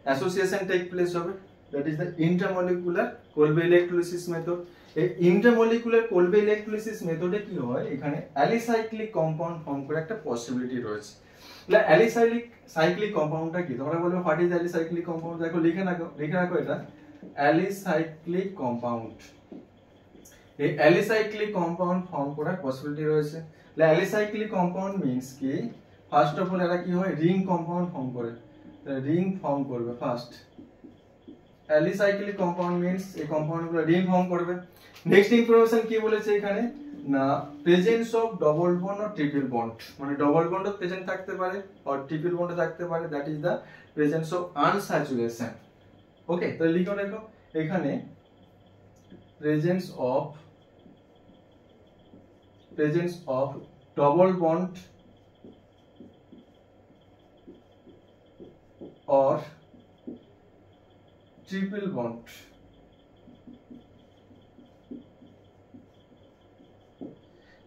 অ্যাসোসিয়েশন টেক প্লেস হবে, that is the intramolecular Kolbe electrolysis method. এই ইন্টারমলিকুলার কোলবে ইলেকট্রোলিসিস মেথডে কি হয়, এখানে অ্যালিসাইক্লিক কম্পাউন্ড ফর্ম করে একটা পসিবিলিটি রয়েছে। তাহলে অ্যালিসাইক্লিক কম্পাউন্ডটা কি, তোমরা বলবে হোয়াট ইজ অ্যালিসাইক্লিক কম্পাউন্ড। দেখো লিখে রাখো এটা অ্যালিসাইক্লিক কম্পাউন্ড। এই অ্যালিসাইক্লিক কম্পাউন্ড ফর্ম করার পসিবিলিটি রয়েছে। তাহলে অ্যালিসাইক্লিক কম্পাউন্ড মিন্স কি, ফার্স্ট অফ অল এরা কি হয়, রিং কম্পাউন্ড ফর্ম করে, রিং ফর্ম করবে ফার্স্ট। অ্যালিসাইক্লিক কম্পাউন্ড মিন্স এই কম্পাউন্ডগুলো রিং ফর্ম করবে। নেক্সট ইনফরমেশন কি বলেছে এখানে না, presence of double bond or triple bond, মানে ডবল বন্ডও প্রেজেন্ট থাকতে পারে আর ট্রিপল বন্ডও থাকতে পারে, that is the presence of unsaturation. ওকে, তাহলে লিখো দেখো এখানে presence of double bond or triple bond,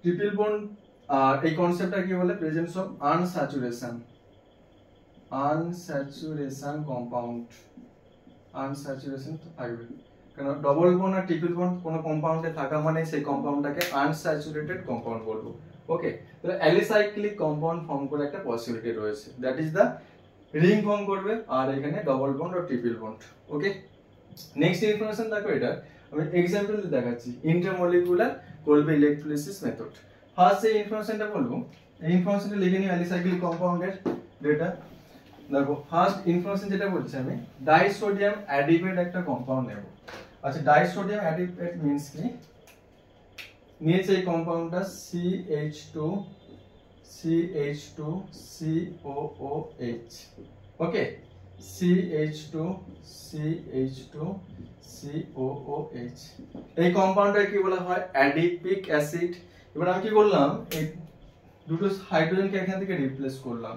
triple bond আর এই কনসেপ্টটা কি বলে, presence of unsaturation. Unsaturation compound, unsaturation থাকবে, কারণ ডবল বন্ড আর ট্রিপল বন্ড কোনো কম্পাউন্ডে থাকা মানে সেই কম্পাউন্ডটাকে আনস্যাচুরেটেড কম্পাউন্ড বলবো। ওকে, তাহলে অ্যালিসাইক্লিক কম্পাউন্ড ফর্ম করে একটা পসিবিলিটি রয়েছে, that is the ring form করবে আর এখানে ডবল বন্ড আর ট্রিপল বন্ড। ওকে, নেক্সট ইনফরমেশন দেখো, এটা আমি এক্সাম্পল দেখাচ্ছি, intermolecular Kolbe electrolysis method. First এই ইনফরমেশনটা বলবো, এই ইনফরমেশনটা লিখে নিই অ্যালিসাইক্লিক কম্পাউন্ডের ডেটা। দেখো ফার্স্ট ইনফরমেশন যেটা বলছি আমি, ডাইসোডিয়াম অ্যাডিপেট একটা কম্পাউন্ড নেব। আচ্ছা, ডাইসোডিয়াম অ্যাডিপেট মিন্স কি, নিয়েছে এই কম্পাউন্ডটা CH2CH2COOH। ওকে, CH2CH2COOH, এই কম্পাউন্ডটা কি বলা হয়, অ্যাডিপিক অ্যাসিড। এবার আমি কি করলাম, এই দুটো হাইড্রোজেনকে এখান থেকে রিপ্লেস করলাম,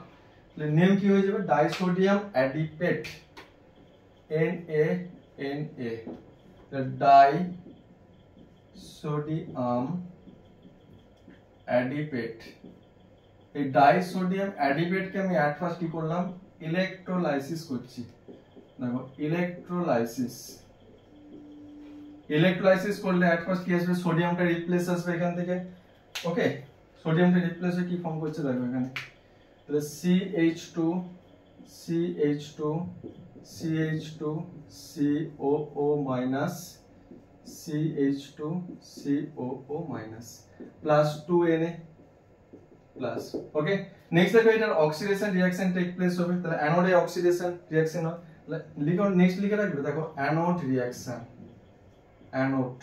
তাহলে নেম কি হয়ে যাবে, disodium adipate, NaNA, disodium adipate. এই ডাইসোডিয়াম অ্যাডিপেটকে আমি এট ফার্স্ট কি করলাম, ইলেকট্রোলাইসিস করছি। দেখো ইলেকট্রোলাইসিস করলে এট ফার্স্ট কি আসবে, সোডিয়ামটা রিপ্লেস আসবে এখান থেকে। ওকে, সোডিয়ামটা রিপ্লেস হয়ে কি ফর্ম করছে দেখো এখানে, তাহলে CH2CH2CH2COO minus CH2COO minus plus 2Na plus. Okay, next দেখো এটার অক্সিডেশন রিঅ্যাকশন টেক প্লেস হবে, তাহলে অ্যানোডে অক্সিডেশন রিঅ্যাকশন হয়, তাহলে লিখো, নেক্সট লিখে রাখবে, দেখো অ্যানোড রিঅ্যাকশন, অ্যানোড।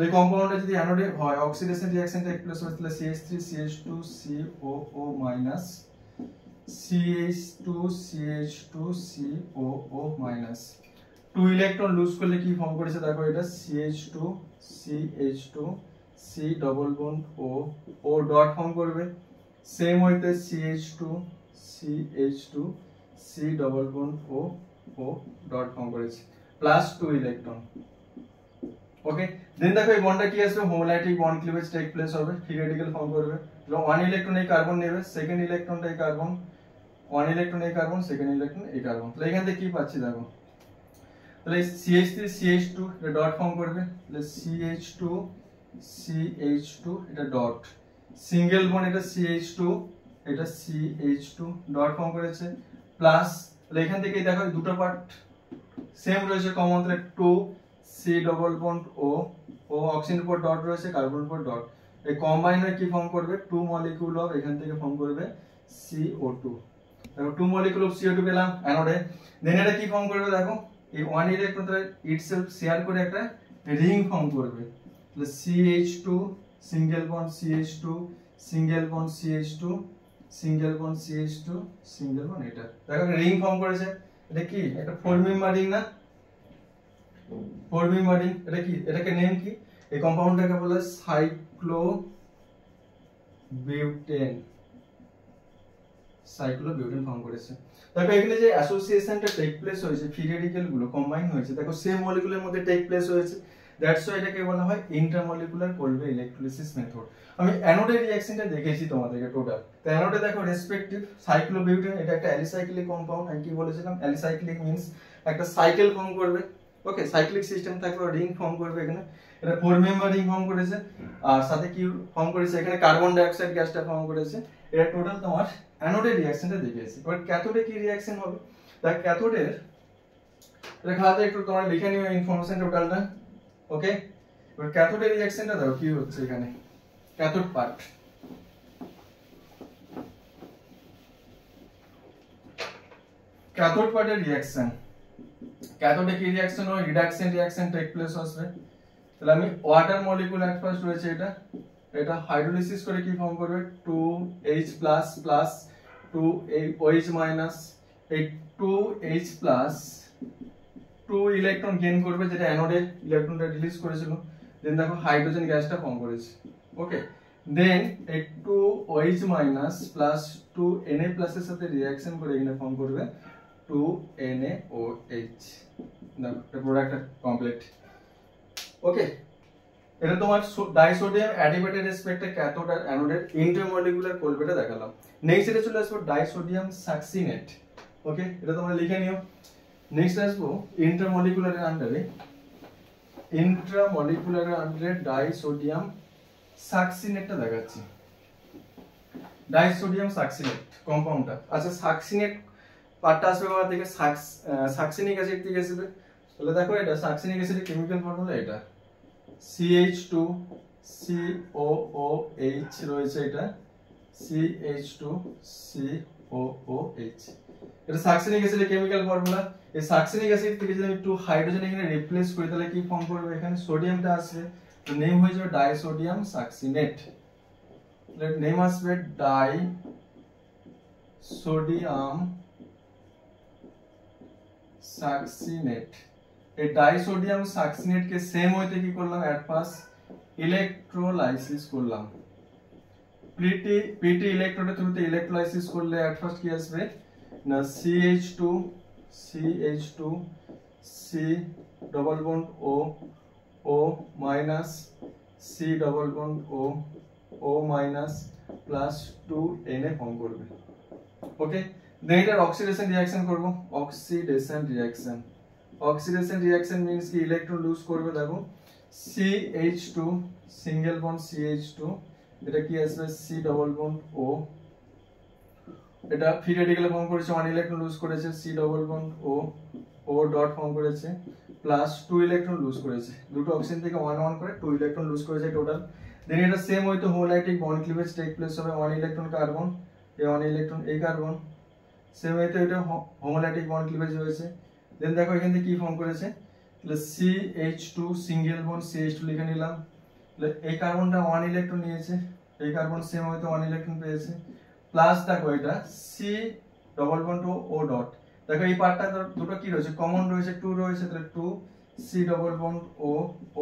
এই কম্পাউন্ডে যদি অ্যানোডে হয় অক্সিডেশন রিঅ্যাকশন টেক প্লেস হবে, তাহলে CH3CH2COO minus CH2CH2COO minus 2 electron loose করলে কি ফর্ম করেছে দেখো, এটা CH2CH2C double bond O dot form করবে, সেম হইতে CH2CH2C double bond O dot form করেছে, প্লাস 2 ইলেকট্রন। ওকে, দেন দেখো এই বন্ডটা কি আসবে, হোমোলাইটিক বন্ড ক্লিভেজ টেক প্লেস হবে, ফ্রি রেডিক্যাল ফর্ম করবে, তাহলে 1 ইলেকট্রন এই কার্বন নেবে, সেকেন্ড ইলেকট্রনটা এই কার্বন, 1 ইলেকট্রন এই কার্বন, সেকেন্ড ইলেকট্রন এই কার্বন। তাহলে এখান থেকে কি পাচ্ছি দেখো, তাহলে CH3CH2 এটা ডট ফর্ম করবে, তাহলে CH2CH2 এটা ডট, সিঙ্গেল বন্ড এটা CH2, এটা CH2 ডট ফর্ম করেছে, প্লাস তাহলে এখান থেকে দেখো দুটো পার্ট সেম রয়েছে কমন, তাহলে 2 C ডবল বন্ড O অক্সিজেনের উপর ডট রয়েছে, কার্বনের উপর ডট, এই কম্বাইন হয়ে কি ফর্ম করবে, 2 মলিকিউল অফ এখান থেকে ফর্ম করবে CO2। দেখো 2 মলিকিউল অফ CO2 পেলাম অ্যানোডে, দেন এটা কি ফর্ম করবে দেখো, এই 1 ইলেকট্রন ইটসেলফ শেয়ার করে একটা রিং ফর্ম করবে, তাহলে CH2 single bond CH2 single bond CH2 single bond CH2 single bond, এটা দেখো রিং ফর্ম করেছে। এটা কি, এটা 4 মেম্বার রিং না, 4 মেম্বার রিং। এটা কি, এটাকে নেম কি, এই কম্পাউন্ডটাকে বলে সাইক্লোবিউটেন, সাইক্লোবিউটেন ফর্ম করেছে। দেখো এখানে যে অ্যাসোসিয়েশনটা টেক প্লেস হয়েছে, ফ্রি রেডিক্যাল গুলো কম্বাইন হয়েছে, দেখো সেম মলিকুলের মধ্যে টেক প্লেস হয়েছে, দ্যাটস হোয়াই এটাকে বলা হয় ইন্টারমলিকুলার কোলবে ইলেকট্রোলিসিস মেথড। আমি অ্যানোডের রিঅ্যাকশনটা দেখিয়েছি তোমাদেরকে টোটাল, তো অ্যানোডে দেখো রেসপেক্টিভ সাইক্লোবিউটেন, এটা একটা অ্যালিসাইক্লিক কম্পাউন্ড, আমি কি বলেছিলাম, অ্যালিসাইক্লিক মিন্স একটা সাইকেল ফর্ম করবে। ওকে, সাইক্লিক সিস্টেম থাকবে, রিং ফর্ম করবে, এখানে এটা 4 মেম্বার রিং ফর্ম করেছে, আর সাথে কি ফর্ম করেছে, এখানে কার্বন ডাই অক্সাইড গ্যাসটা ফর্ম করেছে। এটা টোটাল তোমার অ্যানোডের রিঅ্যাকশনটা দেখিয়েছি। এবার ক্যাথোডে কি রিঅ্যাকশন হবে, তার ক্যাথোডের এটা খাতে একটু তোমরা লিখে নিও ইনফরমেশন টোটালটা। ওকে, এবার ক্যাথোডের রিঅ্যাকশনটা দাও কি হচ্ছে এখানে, ক্যাথোড পার্ট, ক্যাথোড পার্টের রিঅ্যাকশন, ক্যাথোডে কি রিঅ্যাকশন হয়, রিডাকশন রিঅ্যাকশন টেক প্লেস আসবে। তাহলে আমি ওয়াটার মলিকিউল এট ফার্স্ট রয়েছে, এটা হাইড্রোলাইসিস করে কি ফর্ম করবে, 2H plus plus 2OH minus, এই 2H প্লাস 2 ইলেকট্রন গেইন করবে, যেটা অ্যানোডে ইলেকট্রনটা রিলিজ করেছিল, দেন দেখো হাইড্রোজেন গ্যাসটা ফর্ম করেছে। ওকে, দেন এই 2OH minus plus 2Na plus এর সাথে রিঅ্যাকশন করে এখানে ফর্ম করবে 2NaOH, দেখো এটা প্রোডাক্টটা কমপ্লিট। ওকে, এটা তোমার ডাইসোডিয়াম অ্যাডিবেটের রেসপেক্টে ক্যাথোড আর অ্যানোডের ইন্টারমলিকুলার কোলবেটা দেখালাম। নেক্সট এটা চলে আসবো ডাইসোডিয়াম সাকসিনেট। ওকে, এটা তোমরা লিখে নিও। নেক্সট আসবো ইন্টারমলিকুলারের আন্ডারে ডাইসোডিয়াম সাকসিনেটটা দেখাচ্ছি। ডাইসোডিয়াম সাকসিনেট কম্পাউন্ডটা, আচ্ছা সাকসিনেট পার্টটা আসবে আমার থেকে সাকসিনিক অ্যাসিড থেকে আসবে। তাহলে দেখো এটা সাকসিনিক অ্যাসিডের কেমিক্যাল ফর্মুলা এটা CH2COOH রয়েছে, এটা CH2COOH, এটা সাকসিনিক অ্যাসিডের কেমিক্যাল ফর্মুলা। এই সাকসিনিক অ্যাসিড থেকে যদি আমি 2 হাইড্রোজেন এখানে রিপ্লেস করি তাহলে কি ফর্ম করবে, এখানে সোডিয়ামটা আসবে, তো নেম হয়ে যাবে ডাইসোডিয়াম সাকসিনেট। নেম আসবে ডাইসোডিয়াম সাকসিনেট। এই ডাইসোডিয়াম সাকসিনেট কে সেম ওয়েতে কি করলাম, এট ফার্স্ট ইলেকট্রোলাইসিস করলাম। পিটি ইলেকট্রোডের থ্রুতে ইলেকট্রোলাইসিস করলে এট ফার্স্ট কি আসবে না CH2 C double bond O minus C double bond O minus plus 2Na form করবে। ওকে, দেন এটার অক্সিডেশন রিঅ্যাকশন করব। অক্সিডেশন রিঅ্যাকশন মিন্স কি ইলেকট্রন লুজ করবে, দেখো CH2 সিঙ্গেল বন্ড CH2, এটা কি আসবে C ডবল বন্ড O, এটা ফ্রি রেডিক্যাল ফর্ম করেছে, 1 ইলেকট্রন লুজ করেছে, C double bond O dot form করেছে, প্লাস 2 ইলেকট্রন লুজ করেছে, দুটো অক্সিজেন থেকে 1 1 করে 2 ইলেকট্রন লুজ করেছে টোটাল। দেন এটা সেম হয়তো হোমোলাইটিক বন্ড ক্লিভেজ টেক প্লেস হবে, 1 ইলেকট্রন কার্বন, এই 1 ইলেকট্রন এই কার্বন, সেম হয়তো এটা হোমোলাইটিক বন্ড ক্লিভেজ হয়েছে। দেন দেখো এখান থেকে কি ফর্ম করেছে, তাহলে CH2 সিঙ্গেল বন্ড CH2 লিখে নিলাম, তাহলে এই কার্বনটা 1 ইলেকট্রন নিয়েছে, এই কার্বন সেম হয়তো 1 ইলেকট্রন পেয়েছে, প্লাস দেখো এটা C double bond O dot, দেখো এই পার্টটা দুটো কি রয়েছে কমন রয়েছে, 2 রয়েছে, তাহলে 2 C double bond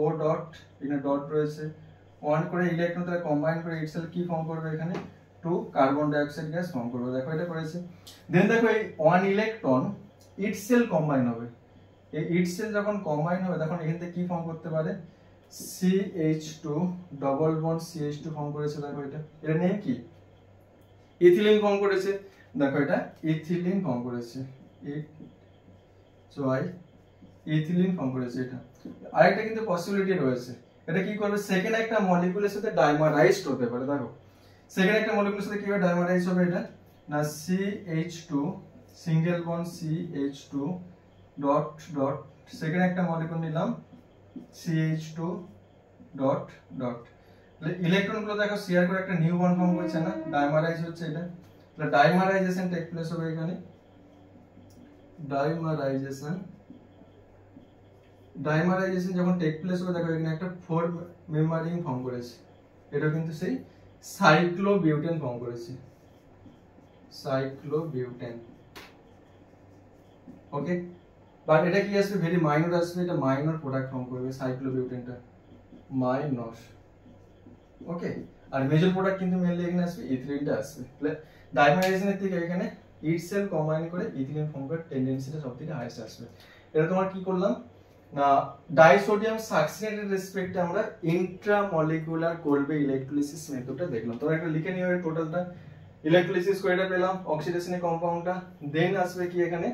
O dot, এখানে ডট রয়েছে, 1 করে ইলেকট্রন তাহলে কম্বাইন করে ইটসেলফ কি ফর্ম করবে, এখানে 2 carbon dioxide gas form করবে, দেখো এটা করেছে। দেন দেখো এই 1 ইলেকট্রন ইটসেলফ কম্বাইন হবে, এই ইটসেলফ যখন কম্বাইন হবে তখন এখান থেকে কি ফর্ম করতে পারে, CH2 double bond CH2 form করেছে, দেখো এটা নেম কি ইথিলিন ফর্ম করেছে, দেখো এটা ইথিলিন ফর্ম করেছে, ইথিলিন ফর্ম করেছে। এটা আরেকটা কিন্তু পসিবিলিটি রয়েছে, এটা কি করবে, সেকেন্ড একটা মলিকিউলের সাথে ডাইমারাইজড হতে পারে, দেখো সেকেন্ড একটা মলিকিউলের সাথে কিভাবে ডাইমারাইজ হবে, এটা না CH2 single bond CH2 dot dot, second একটা মলিকিউল নিলাম CH2 ডট ডট, ইলেকট্রন গুলো দেখো শেয়ার করে একটা নিউ বন্ড ফর্ম করছে না, ডাইমারাইজ হচ্ছে, এটা তাহলে ডাইমারাইজেশন টেক প্লেস হবে এখানে, ডাইমারাইজেশন যখন টেক প্লেস হবে দেখো এখানে একটা 4 মেম্বার রিং ফর্ম করেছে, এটা কিন্তু সেই সাইক্লোবিউটেন ফর্ম করেছে, সাইক্লোবিউটেন। ওকে, বাট এটা কি আসবে, ভেরি মাইনর আসবে, এটা মাইনর প্রোডাক্ট ফর্ম করবে সাইক্লোবিউটেনটা, মাইনর। ওকে, আর মেজর প্রোডাক্ট কিন্তু মেইনলি এখানে আসবে ইথিলিনটা আসবে, তাহলে ডাইমারাইজেশনের থেকে এখানে ইটসেলফ কম্বাইন করে ইথিলিন ফর্ম করার টেন্ডেন্সিটা সবথেকে হাইয়েস্ট আসবে। এটা তোমার কি করলাম না ডাইসোডিয়াম সাকসিনেটের রেসপেক্টে আমরা ইন্ট্রামলিকুলার কোলবে ইলেকট্রোলিসিস মেথডটা দেখলাম। তোমরা একটা লিখে নিও, এর টোটালটা ইলেকট্রোলিসিস করে এটা পেলাম অক্সিডেশনের কম্পাউন্ডটা, দেন আসবে কি এখানে,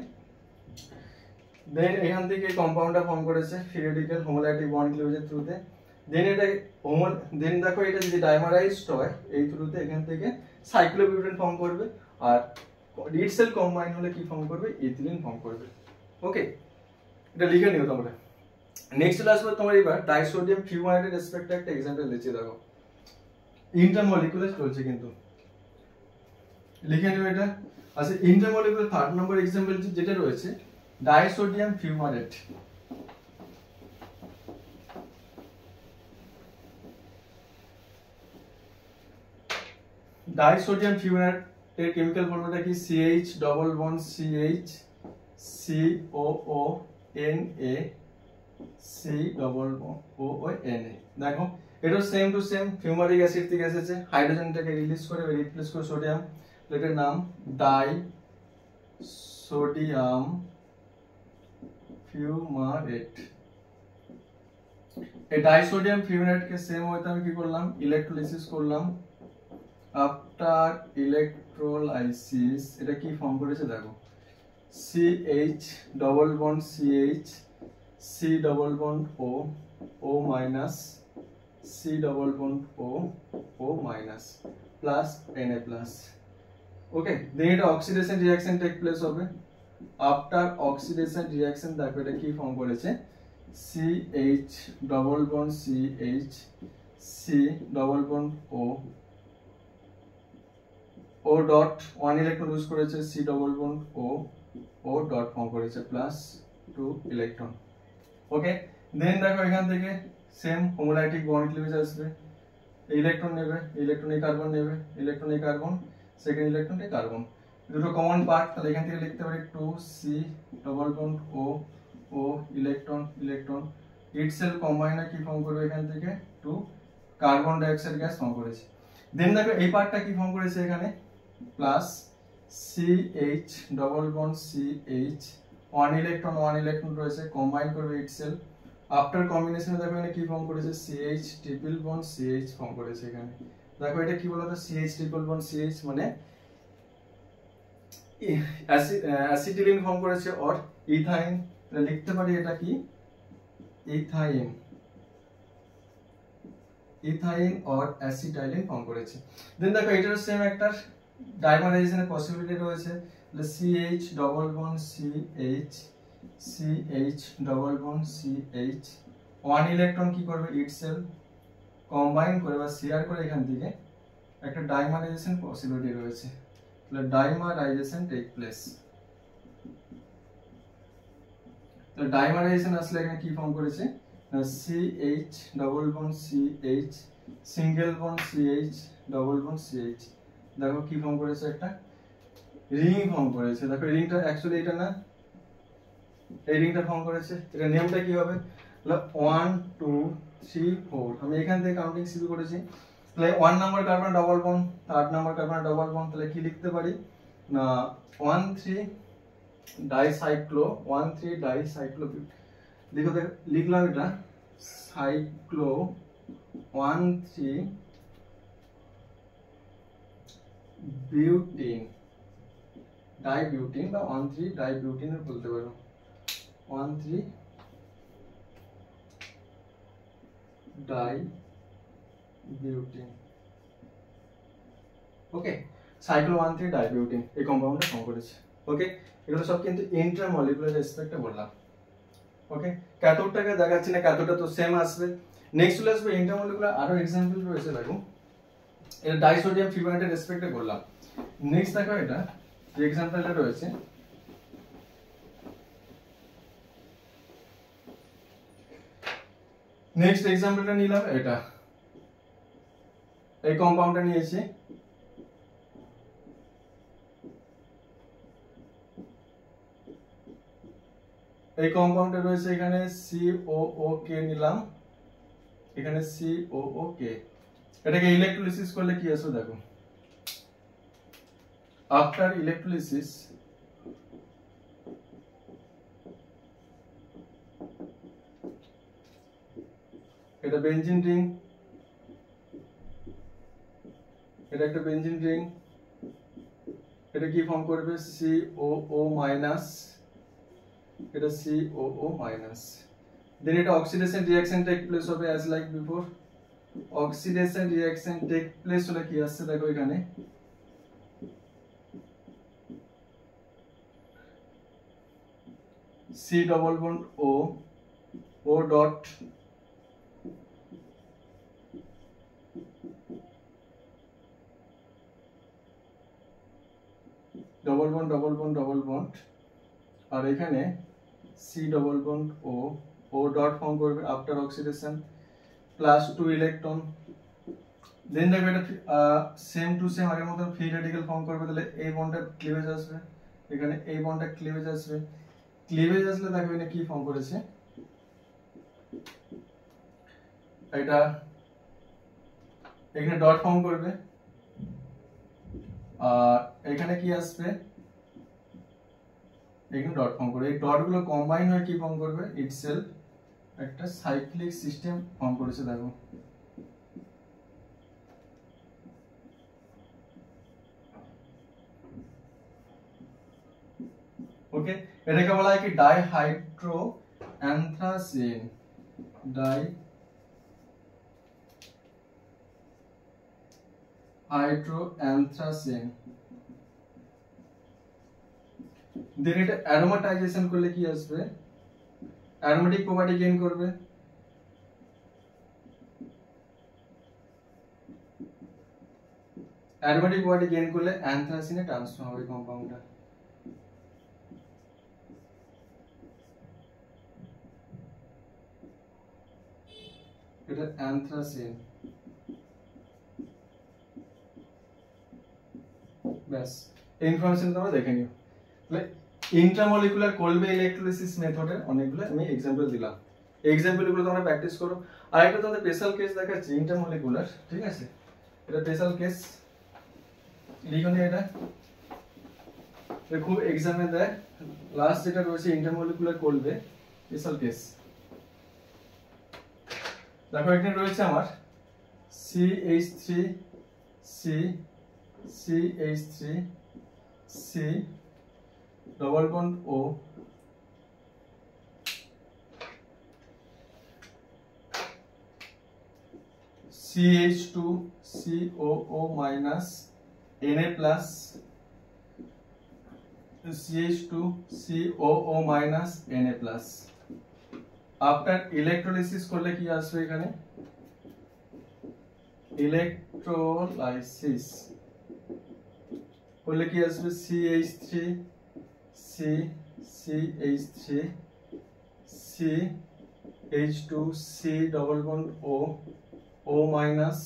দেন এখান থেকে কম্পাউন্ডটা ফর্ম করেছে ফ্রি রেডিক্যাল হোমোলাইটিক বন্ড ক্লিভেজের থ্রুতে, দেন এটা দেন দেখো এটা যদি ডাইমারাইজড হয় এই থ্রুতে এখান থেকে সাইক্লোবিউটেন ফর্ম করবে, আর ইটসেলফ কম্বাইন হলে কি ফর্ম করবে, ইথিলিন ফর্ম করবে। ওকে, এটা লিখে নিও তোমরা। নেক্সট চলে আসবে তোমার এবার ডাইসোডিয়াম ফিউমারেটের রেসপেক্টে একটা एग्जांपल দিচ্ছি, দেখো ইন্টারমলিকুলার চলছে কিন্তু লিখে নিও এটা। আচ্ছা ইন্টারমলিকুলার 3rd নম্বর एग्जांपल যেটা রয়েছে ডাইসোডিয়াম ফিউমারেট, ডাইসোডিয়াম ফিউমারেটের কেমিক্যাল ফর্মুলাটা কি CH double bond CH COONA C double OONA, দেখো এটা same to same fumaric acid থেকে এসেছে, হাইড্রোজেনটাকে রিলিজ করে রিপ্লেস করে সোডিয়াম, এটার নাম ডাইসোডিয়াম ফিউমারেট। এই ডাইসোডিয়াম ফিউমেটকে সেম ওয়েতে আমি কি করলাম, ইলেকট্রোলাইসিস করলাম। আফটার ইলেকট্রোলাইসিস এটা কি ফর্ম করেছে দেখো, CH double bond CH, C double bond O, O minus, C double bond O, O minus, plus Na plus. Okay, then এটা অক্সিডেশন রিঅ্যাকশন টেক প্লেস হবে। আফটার অক্সিডেশন রিঅ্যাকশন দেখো এটা কি form করেছে, CH double bond CH, C double bond O, O dot 1 electron use করেছে, C double bond O, O dot form করেছে, plus 2 electron. Okay, then দেখো এখান থেকে সেম হোমোলাইটিক বন্ড ক্লিভেজ আসবে, ইলেকট্রন নেবে, ইলেকট্রন এই কার্বন নেবে, ইলেকট্রন এই কার্বন, সেকেন্ড ইলেকট্রন এই কার্বন, দুটো কমন পার্ট, তাহলে এখান থেকে লিখতে পারি 2C double bond O, O electron, electron itself combine হয়ে কি ফর্ম করবে, এখান থেকে 2 কার্বন ডাইঅক্সাইড গ্যাস ফর্ম করেছে। দেন দেখো এই পার্টটা কি ফর্ম করেছে এখানে, plus CH double bond CH, 1 electron রয়েছে, কম্বাইন করবে ইটসেলফ। আফটার কম্বিনেশনে দেখো এখানে কি ফর্ম করেছে, CH triple bond CH form করেছে এখানে। দেখো এটা কি বলতো, CH ট্রিপল বন্ড CH মানে অ্যাসিটিলিন ফর্ম করেছে অর ইথাইন, লিখতে পারি এটা কি ইথাইন, ইথাইন অর অ্যাসিটাইলিন ফর্ম করেছে। দেন দেখো এটার সেম একটা ডাইমারাইজেশনের পসিবিলিটি রয়েছে, তাহলে CH double bond CH, CH double bond CH, 1 electron কি করবে ইটসেলফ কম্বাইন করে বা শেয়ার করে এখান থেকে একটা ডাইমারাইজেশন পসিবিলিটি রয়েছে, তাহলে ডাইমারাইজেশন টেক প্লেস। তো ডাইমারাইজেশন আসলে এখানে কি ফর্ম করেছে, CH double bond CH, single bond CH double bond CH, দেখো কি ফর্ম করেছে, একটা রিং ফর্ম করেছে। দেখো রিংটা অ্যাকচুয়ালি এটা না, এই রিংটা ফর্ম করেছে, এটা নেমটা কি হবে, 1 2 3 4, আমি এখান থেকে কাউন্টিং শুরু করেছি, তাহলে 1 number carbon double bond, 3 number carbon double bond, তাহলে কি লিখতে পারি না 1 3 ডাইসাইক্লো, 1 3 ডাইসাইক্লো, দেখো লিখলাম এটা সাইক্লো 1 3 বিউটিন, ডাইবিউটিন বা 1 3 ডাইবিউটিন বলতে পারো, 1 3 ডাইবিউটিন। ওকে, সাইক্লো 1 3 ডাইবিউটিন এই কম্পাউন্ডটা ফর্ম করেছে। ওকে, এগুলো সব কিন্তু ইন্ট্রামলিকুলার রেসপেক্টে বললাম। ওকে, ক্যাথোডটাকে দেখাচ্ছি না, ক্যাথোডটা তো সেম আসবে। নেক্সট চলে আসবে ইন্টারমলিকুলার, আরো एग्जांपल রয়েছে দেখো, এটা ডাইসোডিয়াম ফিউমেটের রেসপেক্টে বললাম। নেক্সট দেখো এটা যে एग्जांपलটা রয়েছে, নেক্সট एग्जांपलটা নিলাম, এটা এই কম্পাউন্ডটা নিয়েছি, এই কম্পাউন্ডে রয়েছে এখানে COOK নিলাম, এখানে COOK, এটাকে ইলেকট্রোলাইসিস করলে কি আসবে দেখো, আফটার ইলেকট্রোলাইসিস এটা বেনজিন রিং, এটা একটা বেনজিন রিং, এটা কি ফর্ম করবে COO মাইনাস, এটা COO মাইনাস। দেন এটা অক্সিডেশন রিঅ্যাকশন টেক প্লেস হবে as like before, oxidation reaction take place হলে কি আসছে দেখো এখানে C double bond O, O dot double bond double bond double bond, আর এখানে C double bond O, O dot form করবে after oxidation, plus 2 electron. Then দেখো এটা সেম টু সেম আগের মতো ফ্রি রেডিক্যাল ফর্ম করবে, তাহলে এই বন্ডটা ক্লিভেজ আসবে, এখানে এই বন্ডটা ক্লিভেজ আসবে, ক্লিভেজ আসলে দেখো এটা কি ফর্ম করেছে, এটা এখানে ডট ফর্ম করবে, আর এখানে কি আসবে, এখানে ডট ফর্ম করবে, এই ডট গুলো কম্বাইন হয়ে কি ফর্ম করবে ইটসেলফ একটা সাইক্লিক সিস্টেম ফর্ম করেছে দেখো। ওকে, এটাকে বলা হয় কি ডাইহাইড্রো অ্যান্থ্রাসিন, ডাইহাইড্রোঅ্যান্থ্রাসিন। দেন এটা অ্যারোমাটাইজেশন করলে কি আসবে, অ্যারোমেটিক প্রপার্টি গেইন করবে। অ্যারোমেটিক প্রপার্টি গেইন করলে অ্যান্থ্রাসিনে ট্রান্সফর্ম হবে কম্পাউন্ডটা। এটা অ্যান্থ্রাসিন। ব্যাস, এই ইনফরমেশন তোমরা দেখে নিও। তাহলে ইন্ট্রামলিকুলার কোলবে ইলেকট্রোলিসিস মেথডের অনেকগুলো আমি এক্সাম্পল দিলাম, এই এক্সাম্পলগুলো তোমরা প্র্যাকটিস করো। আর একটা তোমাদের স্পেশাল কেস দেখাচ্ছি ইন্ট্রামলিকুলার, ঠিক আছে? এটা স্পেশাল কেস, লিখো নি এটা খুব এক্সামে দেয়। লাস্ট যেটা রয়েছে ইন্টারমলিকুলার কোলবে স্পেশাল কেস। দেখো এখানে রয়েছে আমার CH3 C CH3 C double bond O, CH2 COO minus Na plus, CH2 COO minus Na plus। After electrolysis করলে কি আসবে এখানে, ইলেকট্রোলাইসিস করলে কি আসবে CH3 C CH3 CH2 C double bond O O minus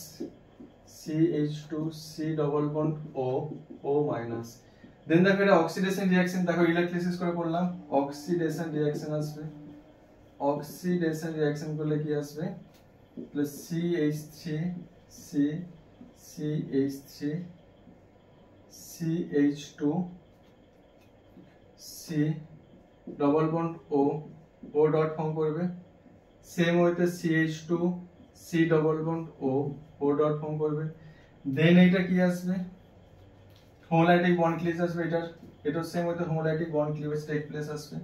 CH2 C double bond O O minus। দেন দেখো এটা oxidation reaction, দেখো ইলেকট্রোলাইসিস করে করলাম, অক্সিডেশন রিঅ্যাকশন আসবে। অক্সিডেশন রিঅ্যাকশন করলে কি আসবে, plus CH3 C CH3 CH2 C double bond O O dot form করবে। সেম ওয়েতে CH2 C double bond O O dot form করবে। দেন এটা কি আসবে, হোমোলাইটিক বন্ড ক্লিভেজ আসবে। এটার সেম ওয়েতে homolytic bond cleavage take place আসবে।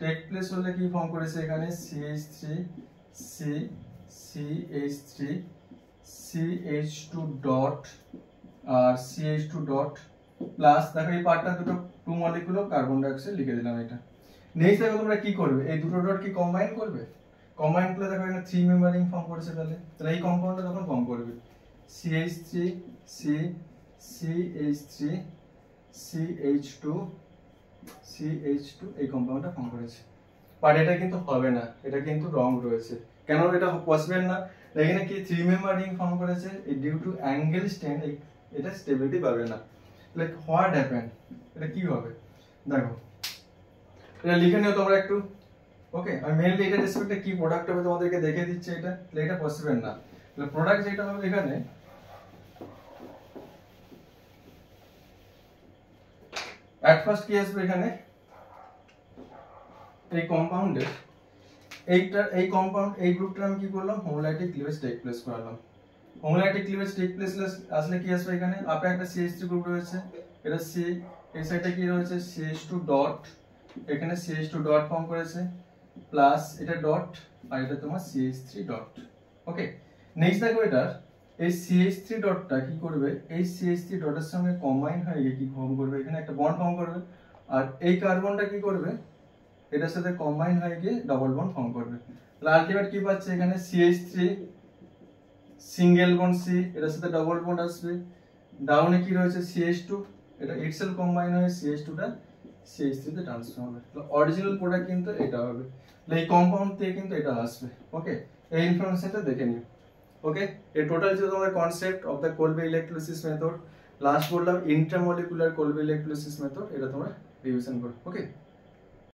টেক প্লেস হলে কি ফর্ম করেছে এখানে CH3 C CH3 CH2 dot আর CH2 ডট প্লাস, দেখো এই পার্টটা দুটো 2 molecule of carbon dioxide লিখে দিলাম। এটা নেক্সট দেখো তোমরা কি করবে, এই দুটো ডট কি কম্বাইন করবে, কম্বাইন করলে দেখো এখানে 3 মেম্বারিং ফর্ম করেছে। তাহলে এই কম্পাউন্ডটা তখন ফর্ম করবে CH3 C CH3 CH2 CH2, এই কম্পাউন্ডটা ফর্ম করেছে। বাট এটা কিন্তু হবে না, এটা কিন্তু রং রয়েছে। কেন এটা পসিবল না, এখানে কি 3 মেম্বার রিং ফর্ম করেছে, ডিউ টু অ্যাঙ্গেল স্ট্যান্ড এটা স্টেবিলিটি পাবে না। লাইক হোয়াট হ্যাপেন, এটা কি হবে দেখো, এটা লিখে নিও তোমরা একটু। ওকে, আমি মেইনলি এটা রেসপেক্টে কি প্রোডাক্ট হবে তোমাদেরকে দেখে দিচ্ছি। এটা পসিবল না। তাহলে প্রোডাক্ট যেটা হবে এখানে, এট ফার্স্ট কি আসবে এখানে, এই কম্পাউন্ডের এই কম্পাউন্ড এই গ্রুপটা আমি কি করলাম, হোমোলাইটিক ক্লিভেজ টেক প্লেস করালাম। হোমোলাইটিক ক্লিভেজ টেক প্লেস আসলে কি আসবে এখানে, আপে একটা CH3 গ্রুপ রয়েছে, এটা C, এই সাইডে কি রয়েছে CH2 ডট, এখানে CH2 ডট ফর্ম করেছে, প্লাস এটা ডট আর এটা তোমার CH3 ডট। ওকে, নেক্সট দেখো এটা এই CH3 ডটটা কি করবে, এই CH3 ডটের সঙ্গে কম্বাইন হয়ে গিয়ে কি ফর্ম করবে, এখানে একটা বন্ড ফর্ম করবে। আর এই কার্বনটা কি করবে, এটার সাথে কম্বাইন হয়ে গিয়ে ডাবল বন্ড ফর্ম করবে। তাহলে আলটিমেট কি পাচ্ছে এখানে CH3 সিঙ্গেল বন্ড C, এটার সাথে ডাবল বন্ড আসবে। ডাউনে কি রয়েছে CH2, এটা ইটসেলফ কম্বাইন হয়ে CH2টা CH3 তে ট্রান্সফর্ম হবে। তাহলে অরিজিনাল প্রোডাক্ট কিন্তু এটা হবে। তাহলে এই কম্পাউন্ড থেকে কিন্তু এটা আসবে। ওকে, এই ইনফরমেশনটা দেখে নিও। ওকে, এই টোটাল যে তোমাদের concept of the Kolbe electrolysis method, last বললাম ইন্ট্রামলিকুলার কোলবে ইলেকট্রোলিসিস মেথড, এটা তোমরা রিভিশন করো। ওকে।